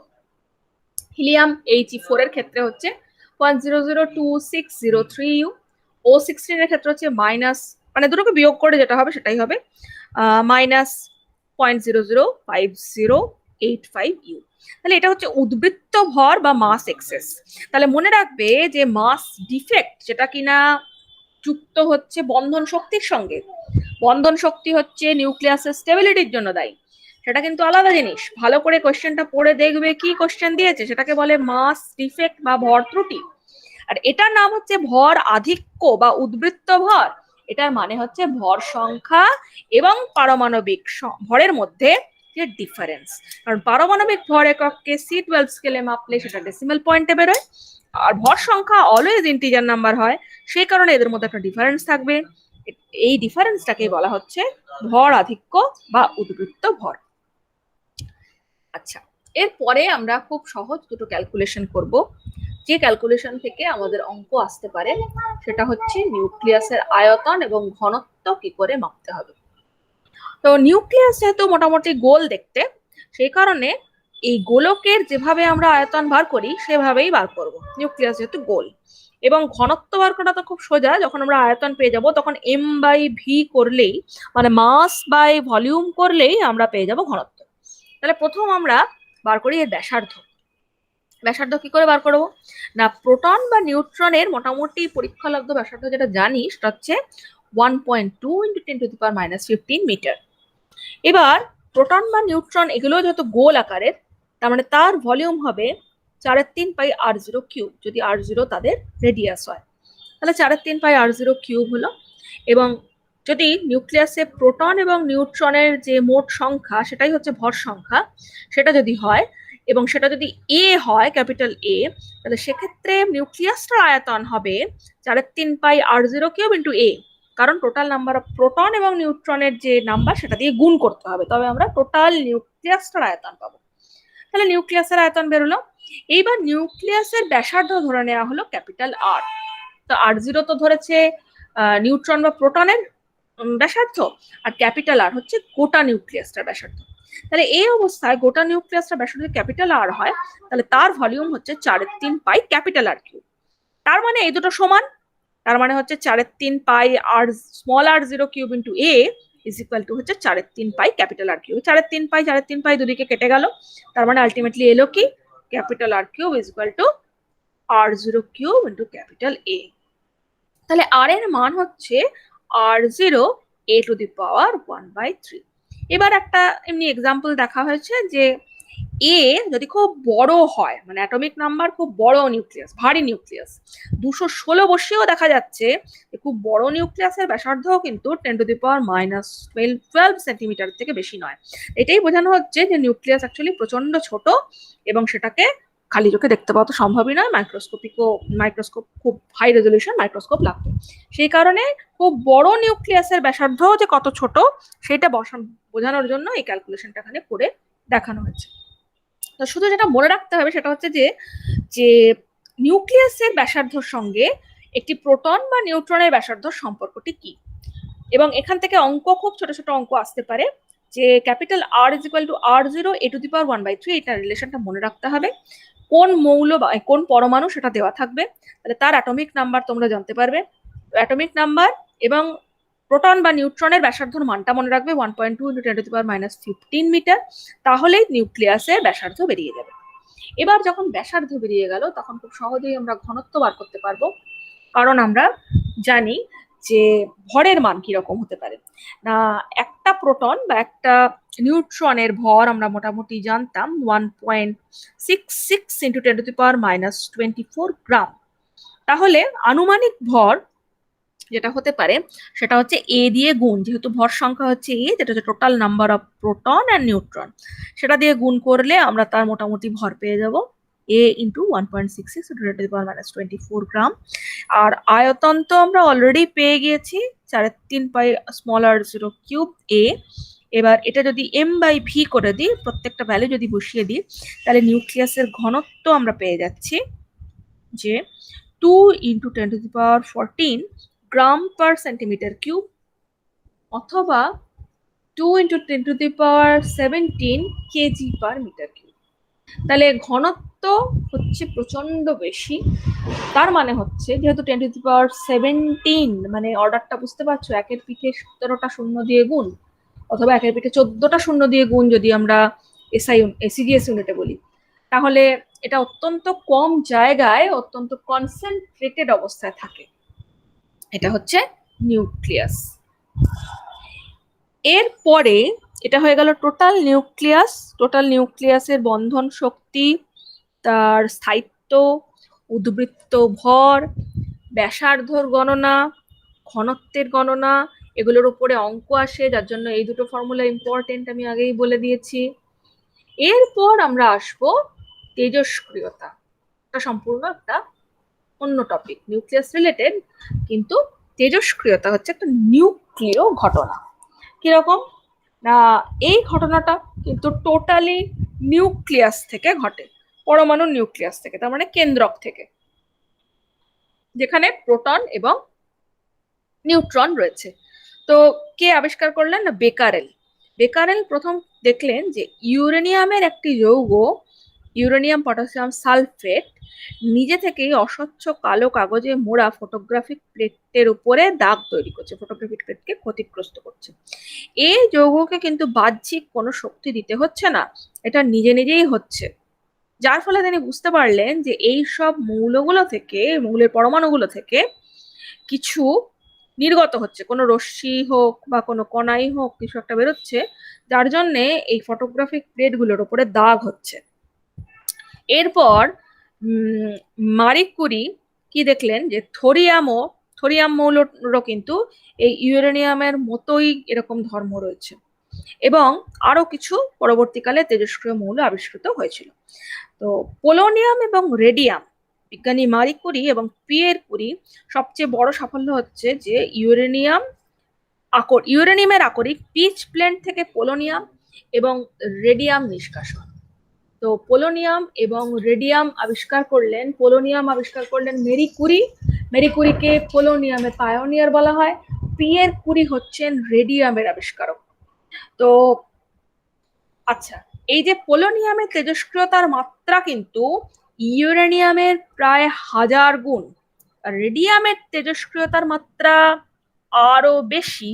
হিলিয়াম He4 এর ক্ষেত্রে হচ্ছে 0.002603U, O16 এর ক্ষেত্রে হচ্ছে মাইনাস, মানে দুটোকে বিয়োগ করে যেটা হবে সেটাই হবে, 0.005085 ইউ। তাহলে এটা হচ্ছে উদ্বৃত্ত ভর বা মাস এক্সেস। তাহলে মনে রাখবে যে মাস ডিফেক্ট যেটা কিনা যুক্ত হচ্ছে বন্ধন শক্তির সঙ্গে, বন্ধন শক্তি হচ্ছে নিউক্লিয়াসের স্টেবিলিটির জন্য দায়ী, সেটা কিন্তু আলাদা জিনিস। ভালো করে কোশ্চেনটা পড়ে দেখবে কি কোশ্চেন দিয়েছে, সেটাকে বলে মাস ডিফেক্ট বা ভর ত্রুটি। আর এটার নাম হচ্ছে ভর আধিক্য বা উদ্বৃত্ত ভর। এটার মানে হচ্ছে ভর সংখ্যা এবং পারমাণবিক ভরের মধ্যে যে ডিফারেন্স। কারণ পারমাণবিক ভর এককে C12 স্কেলে মাপলে সেটা ডেসিমাল পয়েন্টে বেরোয়, আর ভর সংখ্যা অলওয়েজ ইন্টিজার নাম্বার হয়, সেই কারণে এদের মধ্যে একটা ডিফারেন্স থাকবে। এই ডিফারেন্সটাকে বলা হচ্ছে ভর আধিক্য বা উদ্বৃত্ত ভর। আচ্ছা, এরপরে আমরা খুব সহজ দুটো ক্যালকুলেশন করব, যে ক্যালকুলেশন থেকে আমাদের অঙ্ক আসতে পারে, সেটা হচ্ছে নিউক্লিয়াসের আয়তন এবং ঘনত্ব কি করে মাপতে হবে। তো নিউক্লিয়াস যেহেতু মোটামুটি গোল দেখতে, সেই কারণে এই গোলকের যেভাবে আমরা আয়তন বার করি সেভাবেই বার করব, নিউক্লিয়াস যেহেতু গোল। এবং ঘনত্ব বার করা তো খুব সোজা, যখন আমরা আয়তন পেয়ে যাব তখন m/v করলেই, মানে মাস বাই ভলিউম করলেই আমরা পেয়ে যাব ঘনত্ব। তাহলে প্রথম আমরা বার করি এর ব্যাসার্ধ। ব্যাসার্ধ কি করে বার করবো? না, প্রোটন বা নিউট্রনের মোটামুটি পরীক্ষালব্ধ ব্যাসার্ধ যেটা জানি সেটা হচ্ছে 1.2 × 10⁻15 মিটার। এবার প্রোটন বা নিউট্রন এগুলো যেহেতু গোল আকারের, তার মানে তার ভলিউম হবে 4/3πr0³ যদি r0 তাদের রেডিয়াস হয়। তাহলে 4/3πr0³ হলো। এবং যদি নিউক্লিয়াসে প্রোটন এবং নিউট্রনের যে মোট সংখ্যা সেটাই হচ্ছে ভর সংখ্যা, সেটা যদি হয় এবং সেটা যদি এ হয়, ক্যাপিটাল এ, তাহলে সেক্ষেত্রে নিউক্লিয়াসটার আয়তন হবে 4/3πr0³ ইন্টু এ। কারণ টোটাল নাম্বার অফ প্রোটন এবং নিউট্রনের যে নাম্বার সেটা দিয়ে গুণ করতে হবে, তবে আমরা টোটাল নিউক্লিয়াসটার আয়তন পাবো। তাহলে নিউক্লিয়াসের আয়তন বেরোলো। এইবার নিউক্লিয়াসের ব্যাসার্ধ ধরে নেওয়া হলো ক্যাপিটাল আর। তো r0 তো ধরেছে নিউট্রন বা প্রোটনের ব্যাসার্ধ, আর ক্যাপিটাল আর হচ্ছে গোটা নিউক্লিয়াসটার ব্যাসার্ধ। তাহলে এই অবস্থায় গোটা নিউক্লিয়াসটার ব্যাসার্ধ যদি ক্যাপিটাল আর হয়, তাহলে তার ভলিউম হচ্ছে 4/3π ক্যাপিটাল r কিউব। তার মানে এই দুটো সমান, তার মানে হচ্ছে 4/3π আর small r0³ into A is equal to হচ্ছে 4/3π ক্যাপিটাল r কিউব। 4/3π দুদিকে কেটে গেল, তার মানে আলটিমেটলি এলো কি, capital r cube is equal two r0³ into capital A. তাহলে আর এর মান হচ্ছে r0 a⁻1/3। এবার একটা এমনি এক্সাম্পল দেখা হয়েছে যে এ যদি খুব বড় হয়, মানে অ্যাটমিক নাম্বার খুব বড় নিউক্লিয়াস, ভারী নিউক্লিয়াস, 216 বসিয়েও দেখা যাচ্ছে যে খুব বড় নিউক্লিয়াসের ব্যাসার্ধও কিন্তু 10⁻12 সেন্টিমিটার থেকে বেশি নয়। এটাই বোঝানো হচ্ছে যে নিউক্লিয়াস অ্যাকচুয়ালি প্রচন্ড ছোট এবং সেটাকে খালি চোখে দেখতে পাওয়া তো সম্ভবই নয়, মাইক্রোস্কোপ, খুব হাই রেজলিউশন মাইক্রোস্কোপ লাগবে। সেই কারণে খুব বড় নিউক্লিয়াসের ব্যাসার্ধ যে কত ছোট সেটা বোঝানোর জন্য এই ক্যালকুলেশনটা এখানে করে দেখানো হয়েছে। তো শুধু যেটা মনে রাখতে হবে সেটা হচ্ছে যে যে নিউক্লিয়াসের ব্যাসার্ধর সঙ্গে একটি প্রোটন বা নিউট্রনের ব্যাসার্ধ সম্পর্কটি কি। এবং এখান থেকে অঙ্ক, খুব ছোট ছোট অঙ্ক আসতে পারে, যে capital R is equal to r0 a⁻1/3, এটা রিলেশনটা মনে রাখতে হবে। কোন মৌল বা কোন পরমাণু সেটা দেওয়া থাকবে, তাহলে তার অ্যাটমিক নাম্বার তোমরা জানতে পারবে। অ্যাটমিক নাম্বার এবং প্রোটন বা নিউট্রনের ব্যাসার্ধর মানটা মনে রাখবে 1.2 × 10⁻15 মিটার, তাহলেই নিউক্লিয়াসের ব্যাসার্ধ বেরিয়ে যাবে। এবার যখন ব্যাসার্ধ বেরিয়ে গেল তখন খুব সহজেই আমরা ঘনত্ব বার করতে পারবো, কারণ আমরা জানি যে ভরের মান কিরকম হতে পারে। না, একটা প্রোটন বা একটা নিউট্রনের ভর আমরা মোটামুটি জানতাম 1.66 × 10⁻24 গ্রাম। তাহলে আনুমানিক ভর যেটা হতে পারে সেটা হচ্ছে এ দিয়ে গুণ, যেহেতু ভর সংখ্যা হচ্ছে এ, যেটা হচ্ছে total number of proton and neutron, সেটা দিয়ে গুণ করলে আমরা তার মোটামুটি ভর পেয়ে যাব এ ইন্টু 1.66 × 10⁻24 গ্রাম। আর আয়তন তো আমরা অলরেডি পেয়ে গিয়েছি 4/3π স্মল r0³ এ। এবার এটা যদি m/v করে দিই, প্রত্যেকটা ভ্যালু যদি বসিয়ে দিই, তাহলে নিউক্লিয়াসের ঘনত্ব আমরা পেয়ে যাচ্ছি যে 2 × 10⁻14 গ্রাম পার সেন্টিমিটার কিউব, অথবা 2 × 10⁻17 কেজি পার মিটার কিউব। তাহলে ঘনত্ব হচ্ছে প্রচন্ড বেশি, তার মানে হচ্ছে যেহেতু 10⁻17, মানে অর্ডারটা বুঝতে পারছো, একের পিঠে 17টা শূন্য দিয়ে গুণ, অথবা 1/14টা শূন্য দিয়ে গুণ যদি আমরা সিজিএস ইউনিটে বলি, তাহলে এটা অত্যন্ত কম জায়গায় অত্যন্ত কনসেন্ট্রেটেড অবস্থায় থাকে। এটা হচ্ছে নিউক্লিয়াস। এরপরে এটা হয়ে গেল টোটাল নিউক্লিয়াস। টোটাল নিউক্লিয়াসের বন্ধন শক্তি, তার স্থায়িত্ব, উদ্বৃত্ত ভর, ব্যাসার্ধর গণনা, ঘনত্বের গণনা, এগুলোর উপরে অঙ্ক আসে, যার জন্য এই দুটো ফর্মুলা ইম্পর্টেন্ট, আমি আগেই বলে দিয়েছি। এরপর আমরা আসবো তেজস্ক্রিয়তা। এটা সম্পূর্ণ একটা অন্য টপিক, নিউক্লিয়াস রিলেটেড, কিন্তু তেজস্ক্রিয়তা হচ্ছে একটা নিউক্লিয় ঘটনা। কিরকম না, এই ঘটনাটা কিন্তু টোটালি নিউক্লিয়াস থেকে ঘটে, পরমাণু নিউক্লিয়াস থেকে, তার মানে কেন্দ্রক থেকে, যেখানে প্রোটন এবং নিউট্রন রয়েছে। তো কে আবিষ্কার করলেন না, বেকারেল। বেকারেল প্রথম দেখলেন যে ইউরেনিয়ামের একটি যৌগ, ইউরেনিয়াম পটাশিয়াম সালফেট, নিজে থেকেই অস্বচ্ছ কালো কাগজে মোড়া ফটোগ্রাফিক প্লেটের উপরে দাগ তৈরি করছে, ফটোগ্রাফিক প্লেটকে ক্ষতিগ্রস্ত করছে। এই যৌগকে কিন্তু বাহ্যিক কোনো শক্তি দিতে হচ্ছে না, এটা নিজে নিজেই হচ্ছে। যার ফলে তিনি বুঝতে পারলেন যে এই সব মৌলগুলো থেকে, মৌলের পরমাণুগুলো থেকে কিছু নির্গত হচ্ছে, কোনো রশ্মি হোক বা কোনো কণাই হোক, কিছু একটা বেরোচ্ছে, যার জন্যে এই ফটোগ্রাফিক প্লেটগুলোর উপরে দাগ হচ্ছে। এরপর মারি কুরি কি দেখলেন যে থোরিয়াম মৌলরও কিন্তু এই ইউরেনিয়ামের মতোই এরকম ধর্ম রয়েছে, এবং আরো কিছু পরবর্তীকালে তেজস্ক্রিয় মৌল আবিষ্কৃত হয়েছিল। তো পোলোনিয়াম এবং রেডিয়াম, বিজ্ঞানী মারি কুরি এবং পিয়ের কুরি সবচেয়ে বড় সাফল্য হচ্ছে যে ইউরেনিয়ামের আকরিক পিচ প্লেন থেকে পোলোনিয়াম এবং রেডিয়াম নিষ্কাশন। তো পোলোনিয়াম এবং রেডিয়াম আবিষ্কার করলেন, পোলোনিয়াম আবিষ্কার করলেন মেরি কুরি। মেরি কুরিকে পোলোনিয়ামের পায়োনিয়ার বলা হয়। পিয়ের কুরি হচ্ছেন রেডিয়ামের আবিষ্কারক। তো আচ্ছা, এই যে পোলোনিয়ামের তেজস্ক্রিয়তার মাত্রা কিন্তু ইউরেনিয়ামের প্রায় 1000 গুণ, আর রেডিয়ামের তেজস্ক্রিয়তার মাত্রা আরো বেশি,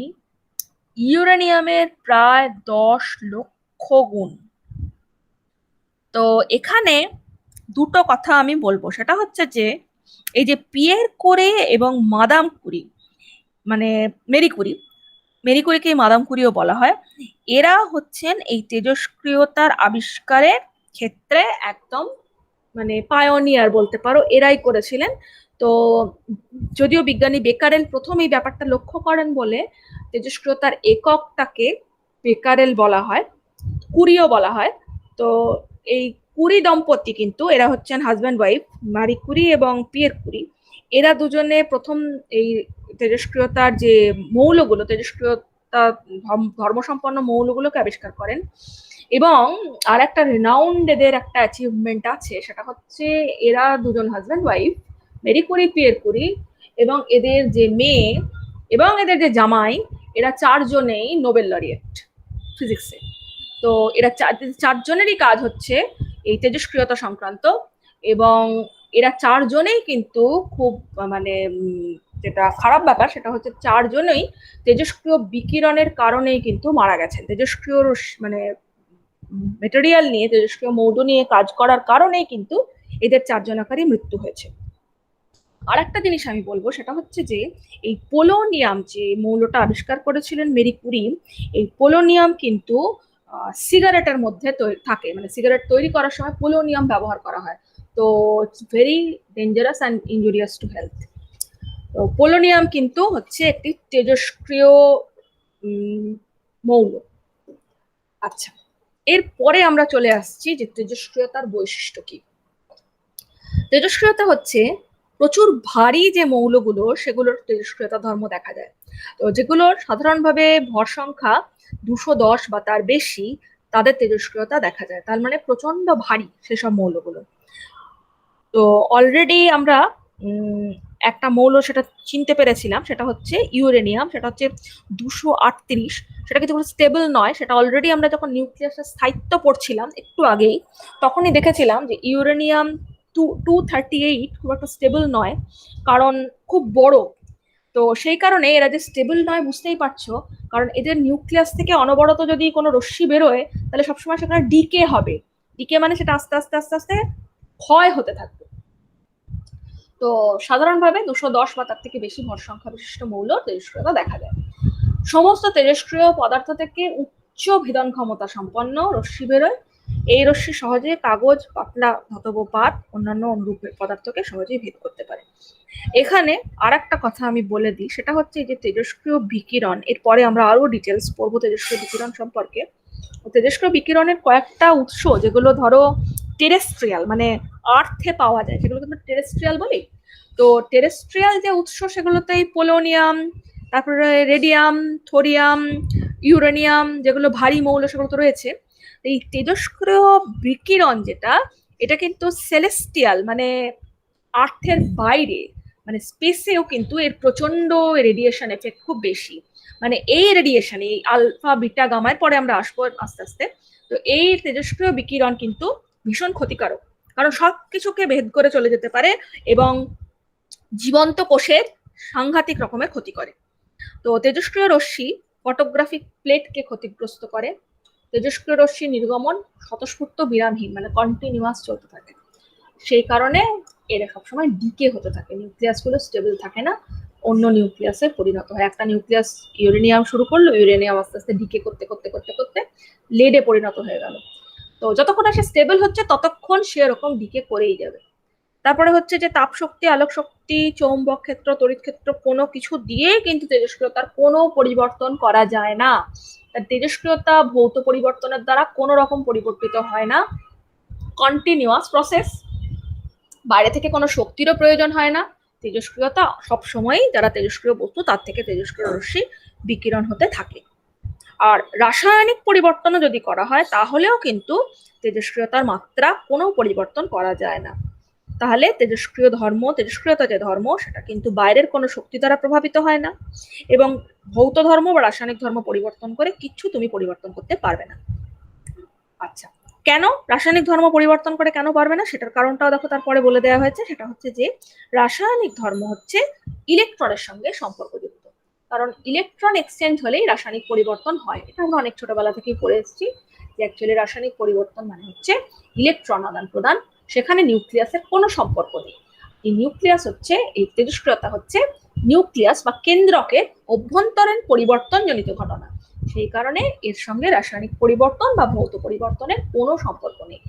ইউরেনিয়ামের প্রায় 10 লক্ষ গুণ। তো এখানে দুটো কথা আমি বলবো, সেটা হচ্ছে যে এই যে পিয়ের কুরি এবং মাদাম কুরি, মানে মেরি কুরি, মেরি কুরিকে মাদাম কুরিও বলা হয়, এরা হচ্ছেন এই তেজস্ক্রিয়তার আবিষ্কারের ক্ষেত্রে একদম মানে পায়োনিয়ার বলতে পারো, এরাই করেছিলেন। তো যদিও বিজ্ঞানী বেকারেল প্রথম এই ব্যাপারটা লক্ষ্য করেন বলে তেজস্ক্রিয়তার এককটাকে বেকারেল বলা হয়, কুরিও বলা হয়। তো এই কুরি দম্পতি কিন্তু এরা হচ্ছেন হাজব্যান্ড ওয়াইফ, মারি কুরি এবং পিয়ের কুরি। এরা দুজনে প্রথম এই তেজস্ক্রিয়তার যে মৌলগুলো, তেজস্ক্রিয়তা ধর্মসম্পন্ন মৌলগুলোকে আবিষ্কার করেন। এবং আর একটা রিনাউন্ড এদের একটা অ্যাচিভমেন্ট আছে, সেটা হচ্ছে এরা দুজন husband wife, Marie Curie Pierre Curie, এবং এদের যে মেয়ে এবং এদের যে জামাই, এরা চারজনেই নোবেল লরিয়েট ফিজিক্সে। তো এরা চারজনেরই কাজ হচ্ছে এই তেজস্ক্রিয়তা সংক্রান্ত, এবং এরা চারজনেই কিন্তু খুব মানে যেটা খারাপ ব্যাপার সেটা হচ্ছে চারজনেই তেজস্ক্রিয় বিকিরণের কারণেই কিন্তু মারা গেছেন। তেজস্ক্রিয় মানে মেটেরিয়াল নিয়ে, তেজস্ক্রিয় মৌল নিয়ে কাজ করার কারণেই কিন্তু এদের চারজনাকারই মৃত্যু হয়েছে। আর একটা জিনিস আমি বলবো, সেটা হচ্ছে যে এই পোলোনিয়াম যে মৌলটা আবিষ্কার করেছিলেন মেরি কুরি, এই পোলোনিয়াম কিন্তু সিগারেটের মধ্যে থাকে, মানে সিগারেট তৈরি করার সময় পোলোনিয়াম ব্যবহার করা হয়। তো it's very dangerous and injurious to health. তো পোলোনিয়াম কিন্তু হচ্ছে একটি তেজস্ক্রিয় মৌল। আচ্ছা, এরপরে আমরা চলে আসছি যে তেজস্ক্রিয়তার বৈশিষ্ট্য কি। তেজস্ক্রিয়তা হচ্ছে প্রচুর ভারী যে মৌলগুলো সেগুলোর তেজস্ক্রিয়তা ধর্ম দেখা যায়। তো যেগুলোর সাধারণভাবে ভর সংখ্যা 210 বা তার বেশি, তাদের তেজস্ক্রিয়তা দেখা যায়, তার মানে প্রচন্ড ভারী সেসব মৌলগুলো। তো অলরেডি আমরা একটা মৌল সেটা চিনতে পেরেছিলাম, সেটা হচ্ছে ইউরেনিয়াম, সেটা হচ্ছে 238, সেটা কিন্তু স্টেবল নয়। সেটা অলরেডি আমরা যখন নিউক্লিয়াসের স্থায়িত্ব পড়ছিলাম একটু আগেই, তখনই দেখেছিলাম যে ইউরেনিয়াম 238 খুব একটা স্টেবল নয়, কারণ খুব বড়, তো সেই কারণে এরা যে স্টেবল নয় বুঝতেই পারছো, কারণ এদের নিউক্লিয়াস থেকে অনবরত যদি কোনো রশ্মি বেরোয় তাহলে সবসময় সেখানে ডিকে হবে। ডিকে মানে সেটা আস্তে আস্তে আস্তে আস্তে ক্ষয় হতে থাকবে। তো সাধারণভাবে 210 বা তার থেকে বেশি ভর সংখ্যা বিশিষ্ট মৌল তেজস্ক্রিয়তা দেখা যায়। সমস্ত তেজস্ক্রিয় পদার্থ থেকে উচ্চ ভেদন ক্ষমতা সম্পন্ন রশ্মি বেরোয়। এই রশ্মি সহজে কাগজ, পাতলা ধাতব পাত, অন্যান্য অনুরূপ পদার্থকে সহজেই ভেদ করতে পারে। এখানে আর একটা কথা আমি বলে দিই, সেটা হচ্ছে যে তেজস্ক্রিয় বিকিরণ, এরপরে আমরা আরো ডিটেলস পড়বো তেজস্ক্রিয় বিকিরণ সম্পর্কে। তেজস্ক্রিয় বিকিরণের কয়েকটা উৎস, যেগুলো ধরো টেরেস্ট্রিয়াল মানে আর্থে পাওয়া যায়, সেগুলো কিন্তু টেরেস্ট্রিয়াল বলি। তো টেরেস্ট্রিয়াল যে উৎস সেগুলোতে পোলোনিয়াম, তারপরে রেডিয়াম, থোরিয়াম, ইউরেনিয়াম, যেগুলো ভারী মৌল সেগুলো তো রয়েছে। এই তেজস্ক্রিয় বিকিরণ যেটা, এটা কিন্তু সেলেস্টিয়াল মানে আর্থের বাইরে, মানে স্পেসেও কিন্তু এর প্রচন্ড রেডিয়েশন এফেক্ট খুব বেশি। মানে এই রেডিয়েশন, এই আলফা বিটা গামার পরে আমরা আসবো আস্তে আস্তে। তো এই তেজস্ক্রিয় বিকিরণ কিন্তু ভীষণ ক্ষতিকারক, কারণ সবকিছুকে ভেদ করে চলে যেতে পারে এবং জীবন্ত কোষের সাংঘাতিক রকমের ক্ষতি করে। তো তেজস্ক্রিয় রশ্মি ফটোগ্রাফিক প্লেটকে ক্ষতিগ্রস্ত করে। তেজস্ক্রিয় রশ্মি নির্গমন স্বতঃস্ফূর্ত বিরামহীন মানে কন্টিনিউয়াস চলতে থাকে। সেই কারণে এরা সবসময় ডিকে হতে থাকে, নিউক্লিয়াস গুলো স্টেবল থাকে না, অন্য নিউক্লিয়াসে পরিণত হয়। একটা নিউক্লিয়াস ইউরেনিয়াম শুরু করলো, ইউরেনিয়াম আস্তে আস্তে ডিকে করতে করতে করতে করতে লেডে পরিণত হয়ে গেল। তো যতক্ষণ সে স্টেবল হচ্ছে ততক্ষণ সে এরকম ডিকে করেই যাবে। তারপরে হচ্ছে যে তাপ শক্তি, আলোক শক্তি, চৌম্বক ক্ষেত্র, তড়িৎ ক্ষেত্র কোনো কিছু দিয়েই কিন্তু তেজস্ক্রিয়তার কোনো পরিবর্তন করা যায় না। তেজস্ক্রিয়তা ভৌত পরিবর্তনের দ্বারা কোনো রকম পরিবর্তিত হয় না, কন্টিনিউয়াস প্রসেস, বাইরে থেকে কোনো শক্তিরও প্রয়োজন হয় না। তেজস্ক্রিয়তা সবসময়ই যারা তেজস্ক্রিয় বস্তু তার থেকে তেজস্ক্রিয় রশ্মি বিকিরণ হতে থাকে। আর রাসায়নিক পরিবর্তনও যদি করা হয় তাহলেও কিন্তু তেজস্ক্রিয়তার মাত্রা কোনো পরিবর্তন করা যায় না। তাহলে তেজস্ক্রিয় ধর্ম, তেজস্ক্রিয়তা যে ধর্ম, সেটা কিন্তু বাইরের কোনো শক্তি দ্বারা প্রভাবিত হয় না, এবং ভৌত ধর্ম বা রাসায়নিক ধর্ম পরিবর্তন করে কিচ্ছু তুমি পরিবর্তন করতে পারবে না। আচ্ছা, কেন রাসায়নিক ধর্ম পরিবর্তন করে কেন পারবে না সেটার কারণটাও দেখো তারপরে বলে দেওয়া হয়েছে। সেটা হচ্ছে যে রাসায়নিক ধর্ম হচ্ছে ইলেকট্রনের সঙ্গে সম্পর্কযুক্ত, কারণ ইলেকট্রন এক্সচেঞ্জ হলেই রাসায়নিক পরিবর্তন হয়। এটা আমরা অনেক ছোটবেলা থেকেই পড়ে এসেছি যে অ্যাকচুয়ালি রাসায়নিক পরিবর্তন মানে হচ্ছে ইলেকট্রন আদান প্রদান, সেখানে নিউক্লিয়াসের কোনো সম্পর্ক নেই। এই নিউক্লিয়াস হচ্ছে, এই তেজস্ক্রিয়তা হচ্ছে নিউক্লিয়াস বা কেন্দ্রকের অভ্যন্তরীণ পরিবর্তন জনিত ঘটনা। সেই কারণে এর সঙ্গে রাসায়নিক পরিবর্তন বা ভৌত পরিবর্তনের কোনো সম্পর্ক নেই।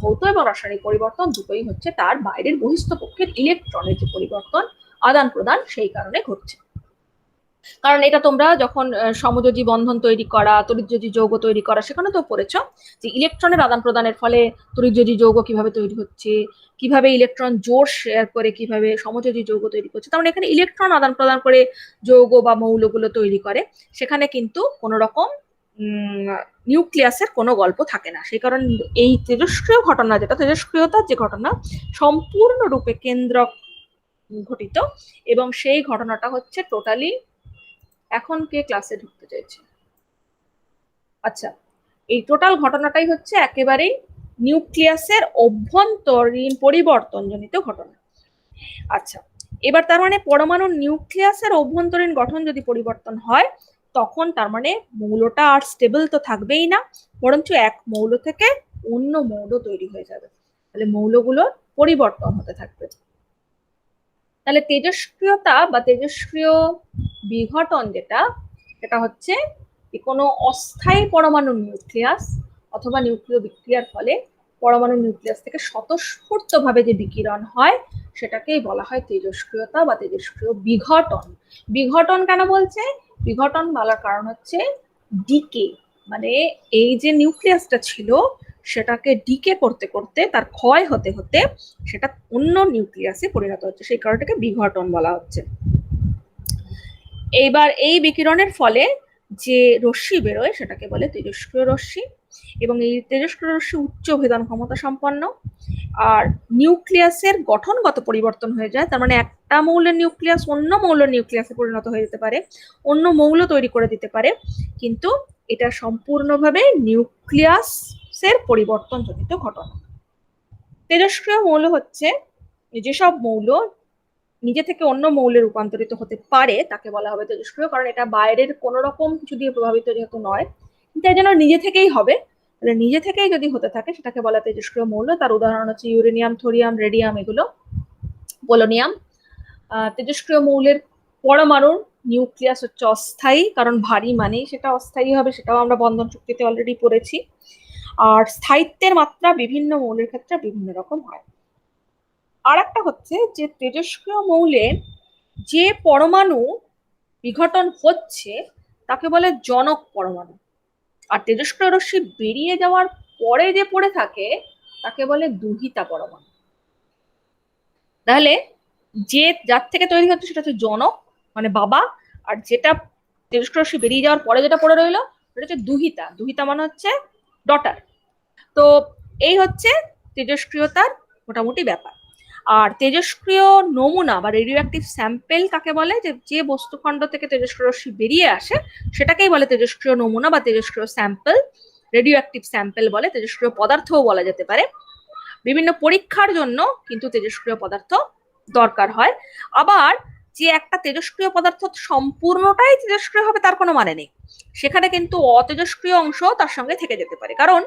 ভৌত এবং রাসায়নিক পরিবর্তন দুটোই হচ্ছে তার বাইরের বহিস্থ পক্ষের ইলেকট্রনের যে পরিবর্তন, আদান প্রদান, সেই কারণে ঘটছে। কারণ এটা তোমরা যখন সমযোজী বন্ধন তৈরি করা, তড়িৎযোজী যৌগ তৈরি করা, সেখানে তো পড়েছো যে ইলেকট্রনের আদান প্রদানের ফলে তড়িৎযোজী যৌগ কিভাবে তৈরি হচ্ছে, কিভাবে ইলেকট্রন জোর শেয়ার করে কিভাবে সমযোজী যৌগ তৈরি করছে। তার মানে এখানে ইলেকট্রন আদান প্রদান করে যৌগ বা মৌলগুলো তৈরি করে, সেখানে কিন্তু কোনো রকম নিউক্লিয়াসের কোনো গল্প থাকে না। সেই কারণে এই তেজস্ক্রিয় ঘটনা, যেটা তেজস্ক্রিয়তার যে ঘটনা, সম্পূর্ণরূপে কেন্দ্রক ঘটিত, এবং সেই ঘটনাটা হচ্ছে টোটালি। এখন কে ক্লাসে ঢুকতে চাইছে? আচ্ছা, এই টোটাল ঘটনাটাই হচ্ছে একেবারেই নিউক্লিয়াসের অভ্যন্তরীণ পরিবর্তনজনিত ঘটনা। আচ্ছা, এবার তার মানে পরমাণুর নিউক্লিয়াসের অভ্যন্তরীণ গঠন যদি পরিবর্তন হয়, তখন তার মানে মৌলটা আর স্টেবল তো থাকবেই না, বরঞ্চ এক মৌল থেকে অন্য মৌল তৈরি হয়ে যাবে। তাহলে মৌলগুলোর পরিবর্তন হতে থাকবে। তাহলে তেজস্ক্রিয়তা বা তেজস্ক্রিয় বিঘটন যেটা, সেটা হচ্ছে কোনো অস্থায়ী পরমাণু নিউক্লিয়াস অথবা নিউক্লিয় বিক্রিয়ার ফলে পরমাণু নিউক্লিয়াস থেকে স্বতঃস্ফূর্তভাবে যে বিকিরণ হয়, সেটাকেই বলা হয় তেজস্ক্রিয়তা বা তেজস্ক্রিয় বিঘটন। বিঘটন কেন বলছে? বিঘটন বলার কারণ হচ্ছে ডিকে, মানে এই যে নিউক্লিয়াসটা ছিল সেটাকে ডিকে করতে করতে, তার ক্ষয় হতে হতে সেটা অন্য নিউক্লিয়াসে পরিণত হচ্ছে, সেই কারণটাকে বিঘটন বলা হচ্ছে। এইবার এই বিকিরণের ফলে যে রশ্মি বেরোয় সেটাকে বলে তেজস্ক্রিয় রশ্মি, এবং এই তেজস্ক্রিয় রশ্মি উচ্চ ভেদন ক্ষমতা সম্পন্ন। আর নিউক্লিয়াসের গঠনগত পরিবর্তন হয়ে যায়, তার মানে একটা মৌলের নিউক্লিয়াস অন্য মৌলের নিউক্লিয়াসে পরিণত হয়ে যেতে পারে, অন্য মৌল তৈরি করে দিতে পারে, কিন্তু এটা সম্পূর্ণভাবে নিউক্লিয়াসের পরিবর্তন জনিত ঘটনা। তেজস্ক্রিয় মৌল হচ্ছে যেসব মৌল নিজে থেকে অন্য মৌলে রূপান্তরিত হতে পারে তাকে বলা হবে তেজস্ক্রিয়, কারণ এটা বাইরের কোন রকম কিছু দিয়ে প্রভাবিত যেহেতু নয়, কিন্তু যেন নিজে থেকেই হবে, তাহলে নিজে থেকেই যদি হতে থাকে সেটাকে বলা তেজস্ক্রিয় মৌল। তার উদাহরণ হচ্ছে ইউরেনিয়াম, থোরিয়াম, রেডিয়াম, এগুলো। পোলোনিয়াম। তেজস্ক্রিয় মৌলের পরমাণুর নিউক্লিয়াস হচ্ছে অস্থায়ী, কারণ ভারী মানেই সেটা অস্থায়ী হবে, সেটাও আমরা বন্ধন চুক্তিতে অলরেডি পড়েছি। আর স্থায়িত্বের মাত্রা বিভিন্ন মৌলের ক্ষেত্রে বিভিন্ন রকম হয়। আর একটা হচ্ছে যে তেজস্ক্রিয় মৌলের যে পরমাণু বিঘটন হচ্ছে তাকে বলে জনক পরমাণু, আর তেজস্ক্রিয় রশ্মি বেরিয়ে যাওয়ার পরে যে পড়ে থাকে তাকে বলে দুহিতা পরমাণু। তাহলে যে যার থেকে তৈরি হচ্ছে সেটা হচ্ছে জনক, মানে বাবা, আর যেটা তেজস্ক্রিয় রশ্মি বেরিয়ে যাওয়ার পরে যেটা পড়ে রইলো সেটা হচ্ছে দুহিতা। দুহিতা মানে হচ্ছে ডটার। তো এই হচ্ছে তেজস্ক্রিয়তার মোটামুটি ব্যাপার। আর তেজস্ক্রিয় নমুনা বা রেডিও অ্যাক্টিভ স্যাম্পেল কাকে বলে, যে যে বস্তুখণ্ড থেকে তেজস্ক্রিয় রশ্মি বেরিয়ে আসে সেটাকেই বলে তেজস্ক্রিয় নমুনা বা তেজস্ক্রিয় স্যাম্পেল। রেডিও অ্যাক্টিভ স্যাম্পেল বলে, তেজস্ক্রিয় পদার্থও বলা যেতে পারে। বিভিন্ন পরীক্ষার জন্য কিন্তু তেজস্ক্রিয় পদার্থ দরকার হয়। আবার যে একটা তেজস্ক্রিয় পদার্থ সম্পূর্ণটাই তেজস্ক্রিয় হবে তার কোনো মানে নেই, সেখানে কিন্তু অতেজস্ক্রিয় অংশ তার সঙ্গে থেকে যেতে পারে। কারণ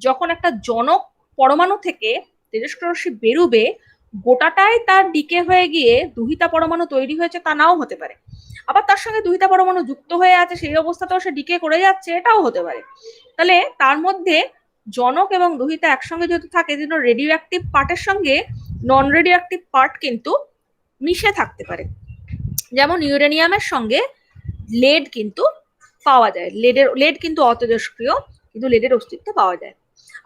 যখন একটা জনক পরমাণু থেকে তেজস্ক্রিয় রশ্মি বেরুবে, গোটাটাই তার ডিকে হয়ে গিয়ে দুহিতা পরমাণু তৈরি হয়েছে তা নাও হতে পারে, আবার তার সঙ্গে দুহিতা পরমাণু যুক্ত হয়ে আছে সেই অবস্থাতেও সে ডিকে করে যাচ্ছে, এটাও হতে পারে। তাহলে তার মধ্যে জনক এবং দুহিতা একসঙ্গে যেহেতু থাকে, যেন রেডিও অ্যাক্টিভ পার্টের সঙ্গে নন রেডিও অ্যাক্টিভ পার্ট কিন্তু মিশে থাকতে পারে। যেমন ইউরেনিয়ামের সঙ্গে লেড কিন্তু পাওয়া যায়, লেড কিন্তু অতেজস্ক্রিয়, কিন্তু লেডের অস্তিত্ব পাওয়া যায়।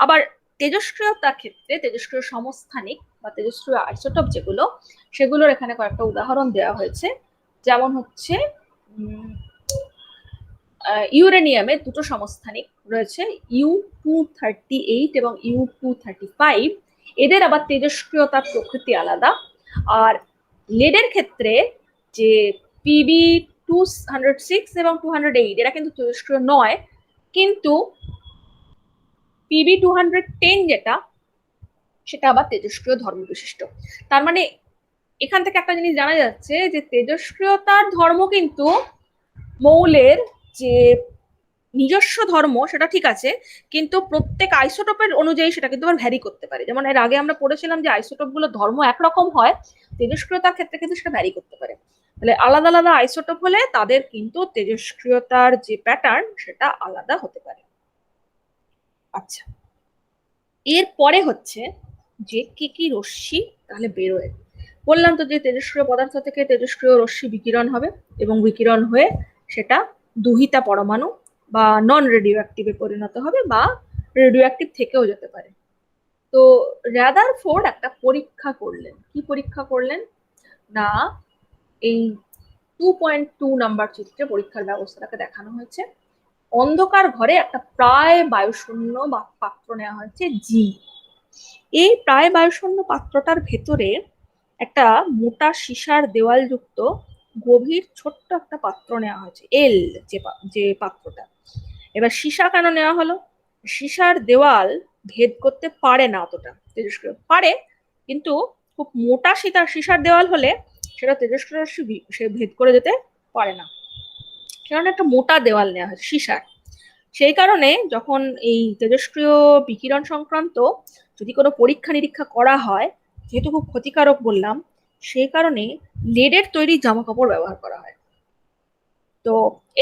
আবার তেজস্ক্রিয়তার ক্ষেত্রে তেজস্ক্রিয় সমস্থানিক বা তেজস্ক্রিয় আইসোটোপ যেগুলো, সেগুলোর এখানে কয়েকটা উদাহরণ দেওয়া হয়েছে। যেমন হচ্ছে ইউরেনিয়ামে দুটো সমস্থানিক রয়েছে, U238 এবং U235। এদের আবার তেজস্ক্রিয়তার প্রকৃতি আলাদা। আর লেডের ক্ষেত্রে যে PB206 এবং 208 এরা কিন্তু তেজস্ক্রিয় নয়, কিন্তু PB210 যেটা সেটা আবার তেজস্ক্রিয় ধর্ম বিশিষ্ট। তার মানে এখান থেকে একটা জিনিস জানা যাচ্ছে যে তেজস্ক্রিয়তার ধর্ম কিন্তু মৌলের যে নিজস্ব ধর্ম সেটা ঠিক আছে, কিন্তু প্রত্যেক আইসোটোপের অনুযায়ী সেটা কিন্তু আবার ভ্যারি করতে পারে। যেমন এর আগে আমরা পড়েছিলাম যে আইসোটোপ গুলো ধর্ম একরকম হয়, তেজস্ক্রিয়তার ক্ষেত্রে কিন্তু সেটা ভ্যারি করতে পারে। তাহলে আলাদা আলাদা আইসোটোপ হলে তাদের কিন্তু তেজস্ক্রিয়তার যে প্যাটার্ন সেটা আলাদা হতে পারে। আচ্ছা, এরপরে হচ্ছে যে কি কি রশ্মি তাহলে বেরোয়। বললাম তো যে তেজস্ক্রিয় পদার্থ থেকে তেজস্ক্রিয় রশ্মি বিকিরণ হবে, এবং বিকিরণ হয়ে সেটা দুহিতা পরমাণু বা নন রেডিও অ্যাক্টিভে পরিণত হবে, বা রেডিও অ্যাক্টিভ থেকেও যেতে পারে। তো রাদারফোর্ড একটা পরীক্ষা করলেন। কি পরীক্ষা করলেন না, এই 2.2 নাম্বার চিত্রে পরীক্ষার ব্যবস্থাটাকে দেখানো হয়েছে। অন্ধকার ঘরে একটা প্রায় বায়ুশূন্য বা পাত্র নেওয়া হয়েছে জি। এই প্রায় বায়ুশূন্য পাত্রটার ভেতরে একটা মোটা সীসার দেওয়াল যুক্ত গভীর ছোট্ট একটা পাত্র নেওয়া হয়েছে এল, যে পাত্রটা। এবার সীসা কেন নেওয়া হলো? সীসার দেওয়াল ভেদ করতে পারে না অতটা তেজস্ক্রিয়, পারে কিন্তু খুব মোটা সীসার দেওয়াল হলে সেটা তেজস্ক্রিয় সে ভেদ করে যেতে পারে না, সেখানে একটা মোটা দেওয়াল নেওয়া হয়েছে সীসার। সেই কারণে যখন এই তেজস্ক্রিয় বিকিরণ সংক্রান্ত যদি কোনো পরীক্ষা নিরীক্ষা করা হয়, যেহেতু খুব ক্ষতিকারক বললাম, সেই কারণে লেডের তৈরি জামা কাপড় ব্যবহার করা হয়। তো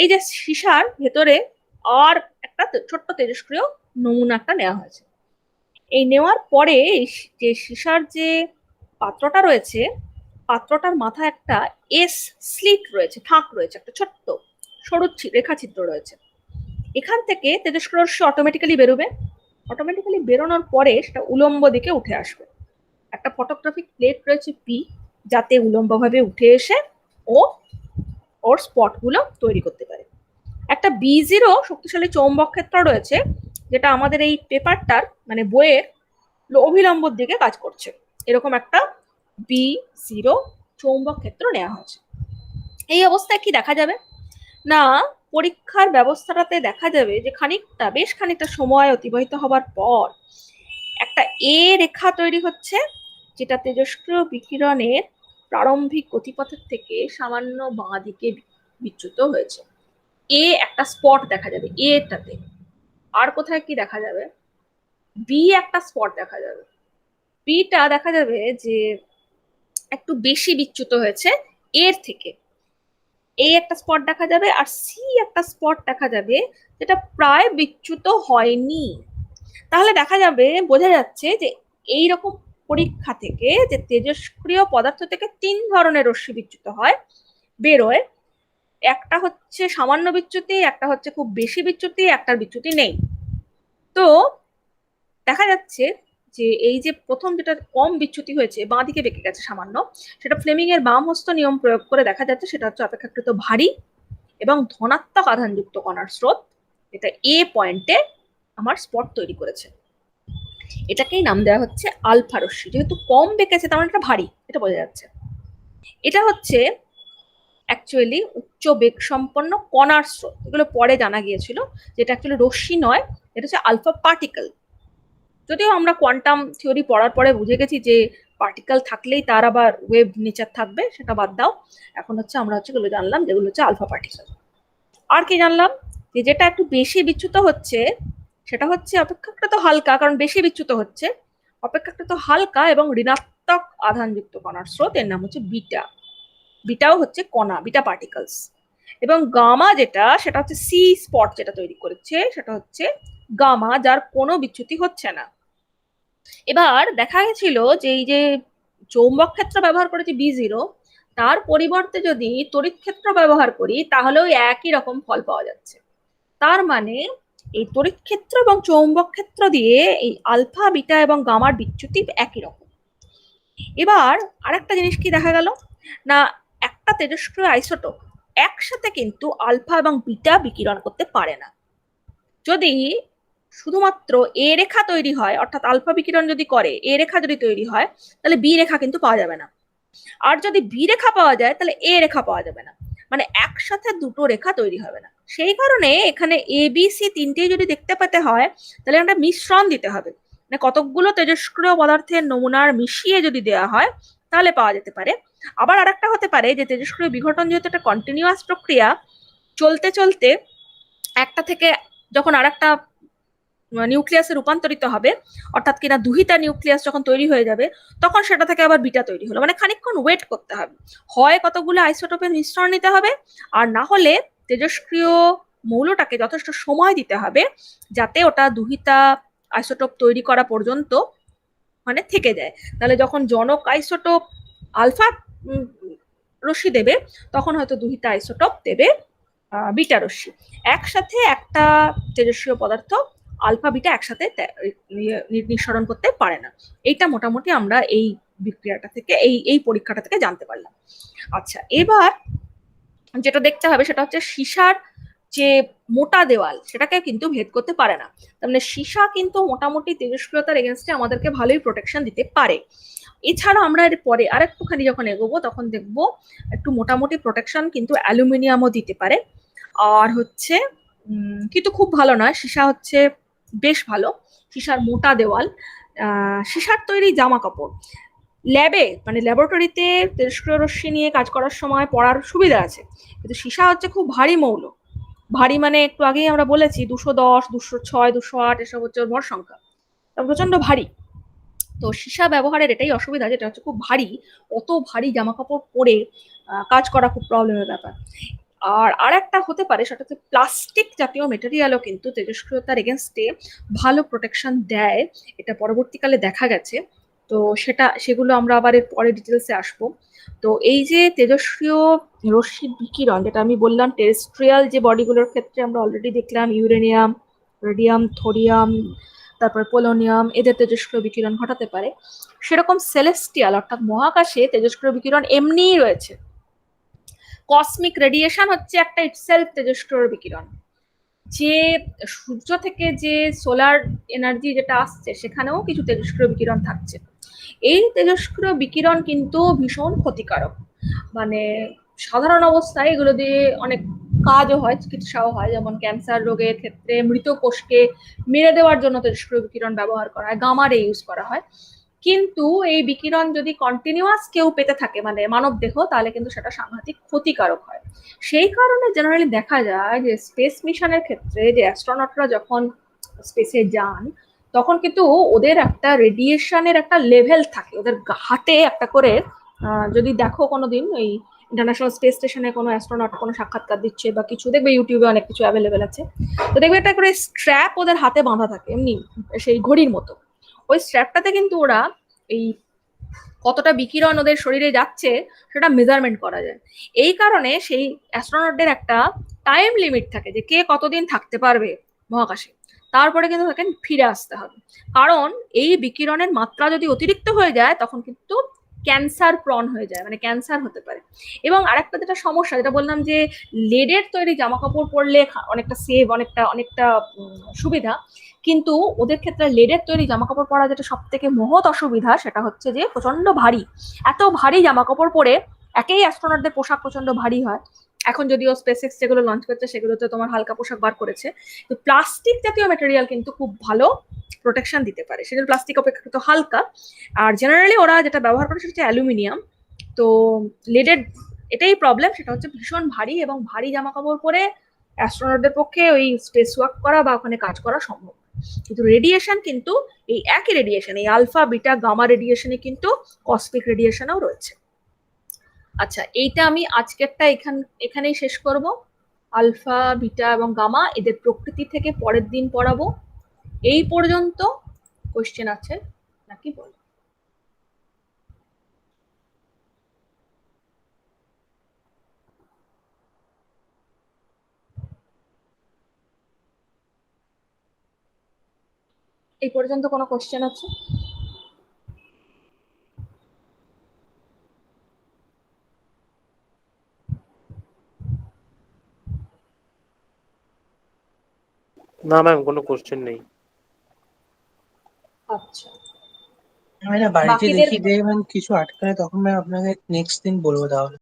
এই যে সীসার ভেতরে আর একটা ছোট্ট তেজস্ক্রিয় নমুনা একটা নেওয়া হয়েছে। এই নেওয়ার পরে যে সীসার যে পাত্রটা রয়েছে, পাত্রটার মাথায় একটা এস স্লিট রয়েছে, ফাঁক রয়েছে, একটা ছোট্ট সরু রেখাচিত্র রয়েছে। এখান থেকে তেজস্ক্রিয় রশ্মি অটোমেটিক্যালি বেরোবে। অটোমেটিক্যালি বেরোনোর পরে সেটা উলম্ব দিকে উঠে আসবে। একটা ফটোগ্রাফিক প্লেট রয়েছে পি, যাতে উলম্বভাবে উঠে এসে ও ওর স্পটগুলো তৈরি করতে পারে। একটা B0 শক্তিশালী চৌম্বক ক্ষেত্র রয়েছে, যেটা আমাদের এই পেপারটার মানে বইয়ের অভিলম্বর দিকে কাজ করছে। এরকম একটা B0 চৌম্বক ক্ষেত্র নেওয়া হয়েছে। এই অবস্থায় কি দেখা যাবে না, পরীক্ষার ব্যবস্থাটাতে দেখা যাবে যে বেশ খানিকটা সময় অতিবাহিত হবার পর একটা এ রেখা তৈরি হচ্ছে, যেটা তেজস্ক্রিয় বিকিরণের প্রারম্ভিক গতিপথের থেকে সামান্য বাঁ দিকে বিচ্যুত হয়েছে। এ একটা স্পট দেখা যাবে এটাতে। আর কোথায় কি দেখা যাবে? বি একটা স্পট দেখা যাবে। বিটা দেখা যাবে যে একটু বেশি বিচ্যুত হয়েছে এর থেকে। এই একটা স্পট দেখা যাবে, আর সি একটা স্পট দেখা যাবে যেটা প্রায় বিচ্যুত হয়নি। তাহলে দেখা যাবে, বোঝা যাচ্ছে যে এই রকম পরীক্ষা থেকে যে তেজস্ক্রিয় পদার্থ থেকে 3 ধরনের রশ্মি বিচ্যুত হয়, বেরোয়। একটা হচ্ছে সামান্য বিচ্যুতি, একটা হচ্ছে খুব বেশি বিচ্যুতি, একটার বিচ্যুতি নেই। তো দেখা যাচ্ছে যে এই যে প্রথম যেটা কম বিচ্যুতি হয়েছে, বাঁ দিকে বেঁকে গেছে সামান্য, সেটা ফ্লেমিং এর বাম হস্ত নিয়ম প্রয়োগ করে দেখা যাচ্ছে সেটা হচ্ছে অপেক্ষাকৃত ভারী এবং ধনাত্মক আধানযুক্ত কণার স্রোত। এটা এ পয়েন্টে আমার স্পট তৈরি করেছে। এটাকেই নাম দেওয়া হচ্ছে আলফা রশ্মি। যেহেতু কম বেঁকেছে তার মানে এটা ভারী, এটা বোঝা যাচ্ছে। এটা হচ্ছে অ্যাকচুয়ালি উচ্চ বেগ সম্পন্ন কণার স্রোত। এগুলো পরে জানা গিয়েছিল যেটা অ্যাকচুয়ালি রশ্মি নয়, এটা হচ্ছে আলফা পার্টিকেল। যদিও আমরা কোয়ান্টাম থিওরি পড়ার পরে বুঝে গেছি যে পার্টিকেল থাকলেই তার আবার ওয়েভ নেচার থাকবে, সেটা বাদ দাও। এখন হচ্ছে আমরা হচ্ছে এগুলো জানলাম যেগুলো হচ্ছে আলফা পার্টিকেল। আর কি জানলাম? যে যেটা একটু বেশি বিচ্যুত হচ্ছে সেটা হচ্ছে অপেক্ষাকৃত হালকা, কারণ বেশি বিচ্যুত হচ্ছে, অপেক্ষাকৃত হালকা এবং ঋণাত্মক আধানযুক্ত কণার স্রোত, এর নাম হচ্ছে বিটা। বিটাও হচ্ছে কণা, বিটা পার্টিকলস। এবং গামা যেটা, সেটা হচ্ছে সি স্পট যেটা তৈরি করেছে, সেটা হচ্ছে গামা, যার কোনো বিচ্যুতি হচ্ছে না। এবার দেখা গেছিল যে এই যে চৌম্বক ক্ষেত্র ব্যবহার করেছি B0, তার পরিবর্তে যদি তড়িৎ ক্ষেত্র ব্যবহার করি তাহলেও একই রকম ফল পাওয়া যাচ্ছে। তার মানে এই তড়িৎ ক্ষেত্র এবং চৌম্বক ক্ষেত্র দিয়ে এই আলফা, বিটা এবং গামার বিচ্যুতি একই রকম। এবার আরেকটা জিনিস কি দেখা গেল না, একটা তেজস্ক্রিয় আইসোটোপ একসাথে কিন্তু আলফা এবং বিটা বিকিরণ করতে পারে না। যদি শুধুমাত্র এ রেখা তৈরি হয়, অর্থাৎ আলফা বিকিরণ যদি করে, এ রেখা যদি তৈরি হয়, তাহলে বি রেখা কিন্তু পাওয়া যাবে না। আর যদি বি রেখা পাওয়া যায় তাহলে এ রেখা পাওয়া যাবে না, মানে একসাথে দুটো রেখা তৈরি হবে না। সেই কারণে এখানে এ বি সি তিনটেই যদি দেখতে পেতে হয় তাহলে একটা মিশ্রণ দিতে হবে, মানে কতকগুলো তেজস্ক্রিয় পদার্থের নমুনার মিশিয়ে যদি দেওয়া হয় তাহলে পাওয়া যেতে পারে। আবার আরেকটা হতে পারে যে তেজস্ক্রিয় বিঘটন যেহেতু একটা কন্টিনিউয়াস প্রক্রিয়া, চলতে চলতে একটা থেকে যখন আরেকটা নিউক্লিয়াসে রূপান্তরিত হবে, অর্থাৎ কিনা দুহিতা নিউক্লিয়াস যখন তৈরি হয়ে যাবে, তখন সেটা থেকে আবার বিটা তৈরি হলো, মানে খানিকক্ষণ ওয়েট করতে হবে। হয় কতগুলো আইসোটোপের মিশ্রণ নিতে হবে, আর না হলে তেজস্ক্রিয় মৌলটাকে যথেষ্ট সময় দিতে হবে যাতে ওটা দুহিতা আইসোটোপ তৈরি করা পর্যন্ত মানে থেকে যায়। তাহলে যখন জনক আইসোটোপ আলফা রশ্মি দেবে, তখন হয়তো দুহিতা আইসোটোপ দেবে বিটা রশ্মি। একসাথে একটা তেজস্ক্রিয় পদার্থ আলফা বিটা একসাথে নিঃসরণ করতে পারে না। এইটা মোটামুটি আমরা এই বিক্রিয়াটা থেকে, এই পরীক্ষাটা থেকে জানতে পারলাম। আচ্ছা, এবার যেটা দেখতে হবে সেটা হচ্ছে সীসার যে মোটা দেওয়াল সেটাকে কিন্তু ভেদ করতে পারে না। তার মানে সীসা কিন্তু মোটামুটি তেজস্ক্রিয়তার এগেনস্টে আমাদেরকে ভালোই প্রোটেকশন দিতে পারে। এছাড়া আমরা এর পরে আর একটুখানি যখন এগোবো তখন দেখবো একটু মোটামুটি প্রোটেকশন কিন্তু অ্যালুমিনিয়ামও দিতে পারে। আর হচ্ছে কিন্তু খুব ভালো নয়, সীসা হচ্ছে বেশ ভালো, সীসার মোটা দেওয়াল। সীসার তৈরি জামা কাপড় ল্যাবে, মানে ল্যাবরেটরিতে তেজস্ক্রিয় রশ্মি নিয়ে কাজ করার সময় পড়ার সুবিধা আছে, কিন্তু সীসা হচ্ছে খুব ভারী মৌল। ভারী মানে একটু আগেই আমরা বলেছি 210, 206, 208 এসব হচ্ছে ওর ভর সংখ্যা, প্রচন্ড ভারী। তো সীসা ব্যবহারের এটাই অসুবিধা, যেটা হচ্ছে খুব ভারী, অত ভারী জামা কাপড় পরে কাজ করা খুব প্রবলেমের ব্যাপার। আর একটা হতে পারে সেটা হচ্ছে প্লাস্টিক জাতীয় মেটেরিয়ালও কিন্তু তেজস্ক্রিয়তার এগেনস্টে ভালো প্রোটেকশন দেয়, এটা পরবর্তীকালে দেখা গেছে। তো সেগুলো আমরা আবার এর পরে ডিটেলসে আসবো। তো এই যে তেজস্ক্রিয় রশ্মির বিকিরণ, যেটা আমি বললাম টেরেস্ট্রিয়াল যে বডিগুলোর ক্ষেত্রে আমরা অলরেডি দেখলাম ইউরেনিয়াম, রেডিয়াম, থোরিয়াম, তারপর পোলোনিয়াম, এদের তেজস্ক্রিয় বিকিরণ ঘটাতে পারে, সেরকম সেলেস্টিয়াল অর্থাৎ মহাকাশে তেজস্ক্রিয় বিকিরণ এমনিই রয়েছে। কসমিক রেডিয়েশন হচ্ছে একটা ইটসেলফ তেজস্ক্রিয় বিকিরণ। যে সূর্য থেকে যে সোলার এনার্জি যেটা আসছে সেখানেও কিছু তেজস্ক্রিয় বিকিরণ থাকছে। এই তেজস্ক্রিয় বিকিরণ কিন্তু ভীষণ ক্ষতিকারক, মানে সাধারণ অবস্থায় এগুলো দিয়ে অনেক কাজও হয়, চিকিৎসাও হয়। যেমন ক্যান্সার রোগের ক্ষেত্রে মৃত কোষকে মেরে দেওয়ার জন্য তেজস্ক্রিয় বিকিরণ ব্যবহার করা হয়, গামা রে ইউজ করা হয়। কিন্তু এই বিকিরণ যদি কন্টিনিউয়াস কেউ পেতে থাকে মানে মানব দেহ, তাহলে কিন্তু সেটা সাংঘাতিক ক্ষতিকারক হয়। সেই কারণে জেনারেলি দেখা যায় যে স্পেস মিশনের ক্ষেত্রে যে অ্যাস্ট্রোনটরা যখন স্পেসে যান, তখন কিন্তু ওদের একটা রেডিয়েশনের একটা লেভেল থাকে ওদের হাতে একটা করে। যদি দেখো কোনোদিন ওই ইন্টারন্যাশনাল স্পেস স্টেশনে কোনো অ্যাস্ট্রোনট কোনো সাক্ষাৎকার দিচ্ছে বা কিছু, দেখবে ইউটিউবে অনেক কিছু অ্যাভেলেবেল আছে, তো দেখবে একটা করে স্ট্র্যাপ ওদের হাতে বাঁধা থাকে এমনি সেই ঘড়ির মতো। ওই স্ট্র্যাপটাতে কিন্তু ওরা এই কতটা বিকিরণ ওদের শরীরে যাচ্ছে সেটা মেজারমেন্ট করা যায়। এই কারণে সেই অ্যাস্ট্রোনটদের একটা টাইম লিমিট থাকে যে কে কতদিন থাকতে পারবে মহাকাশে, তারপরে কিন্তু তাকে ফিরে আসতে হবে। কারণ এই বিকিরণের মাত্রা যদি অতিরিক্ত হয়ে যায় তখন কিন্তু ক্যান্সার প্রন হয়ে যায়, মানে ক্যান্সার হতে পারে। এবং আরেকটা যেটা সমস্যা, যেটা বললাম যে লেডের তৈরি জামা কাপড় পরলে অনেকটা সেভ, অনেকটা অনেকটা সুবিধা, কিন্তু ওদের ক্ষেত্রে লেডের তৈরি জামা কাপড় পরা যেটা সব থেকে মহৎ অসুবিধা, সেটা হচ্ছে যে প্রচন্ড ভারী। এত ভারী জামা কাপড় পরে, একেই অ্যাস্ট্রোনটদের পোশাক প্রচন্ড ভারী হয়। এখন যদিও স্পেসএক্স যেগুলো লঞ্চ করছে সেগুলোতে তোমার হালকা পোশাক বার করেছে, তো প্লাস্টিক জাতীয় ম্যাটেরিয়াল কিন্তু খুব ভালো প্রোটেকশন দিতে পারে, সেটা প্লাস্টিক অপেক্ষাকৃত হালকা। আর জেনারেলি ওরা যেটা ব্যবহার করে সেটা হচ্ছে অ্যালুমিনিয়াম। তো লেডের এটাই প্রবলেম, সেটা হচ্ছে ভীষণ ভারী, এবং ভারী জামা কাপড় পরে অ্যাস্ট্রোনটদের পক্ষে ওই স্পেস ওয়াক করা বা ওখানে কাজ করা সম্ভব। কিন্তু রেডিয়েশন কিন্তু এই একই রেডিয়েশন, এই আলফা বিটা গামা রেডিয়েশনে কিন্তু কসমিক রেডিয়েশনও রয়েছে। আচ্ছা, এইটা আমি আজকেরটা এখানেই শেষ করব। আলফা বিটা এবং গামা এদের প্রকৃতি থেকে পরের দিন পড়াবো। এই পর্যন্ত কোশ্চেন আছে নাকি বল? এই পর্যন্ত কোনো কোশ্চেন আছে? না ম্যাম, কোনো কোশ্চেন নেই। আচ্ছা, আমি না বাড়িতে বাকিদের দেখি দেখবেন কিছু আটকালে তখন ম্যাম আপনাকে নেক্সট দিন বলবো তাহলে।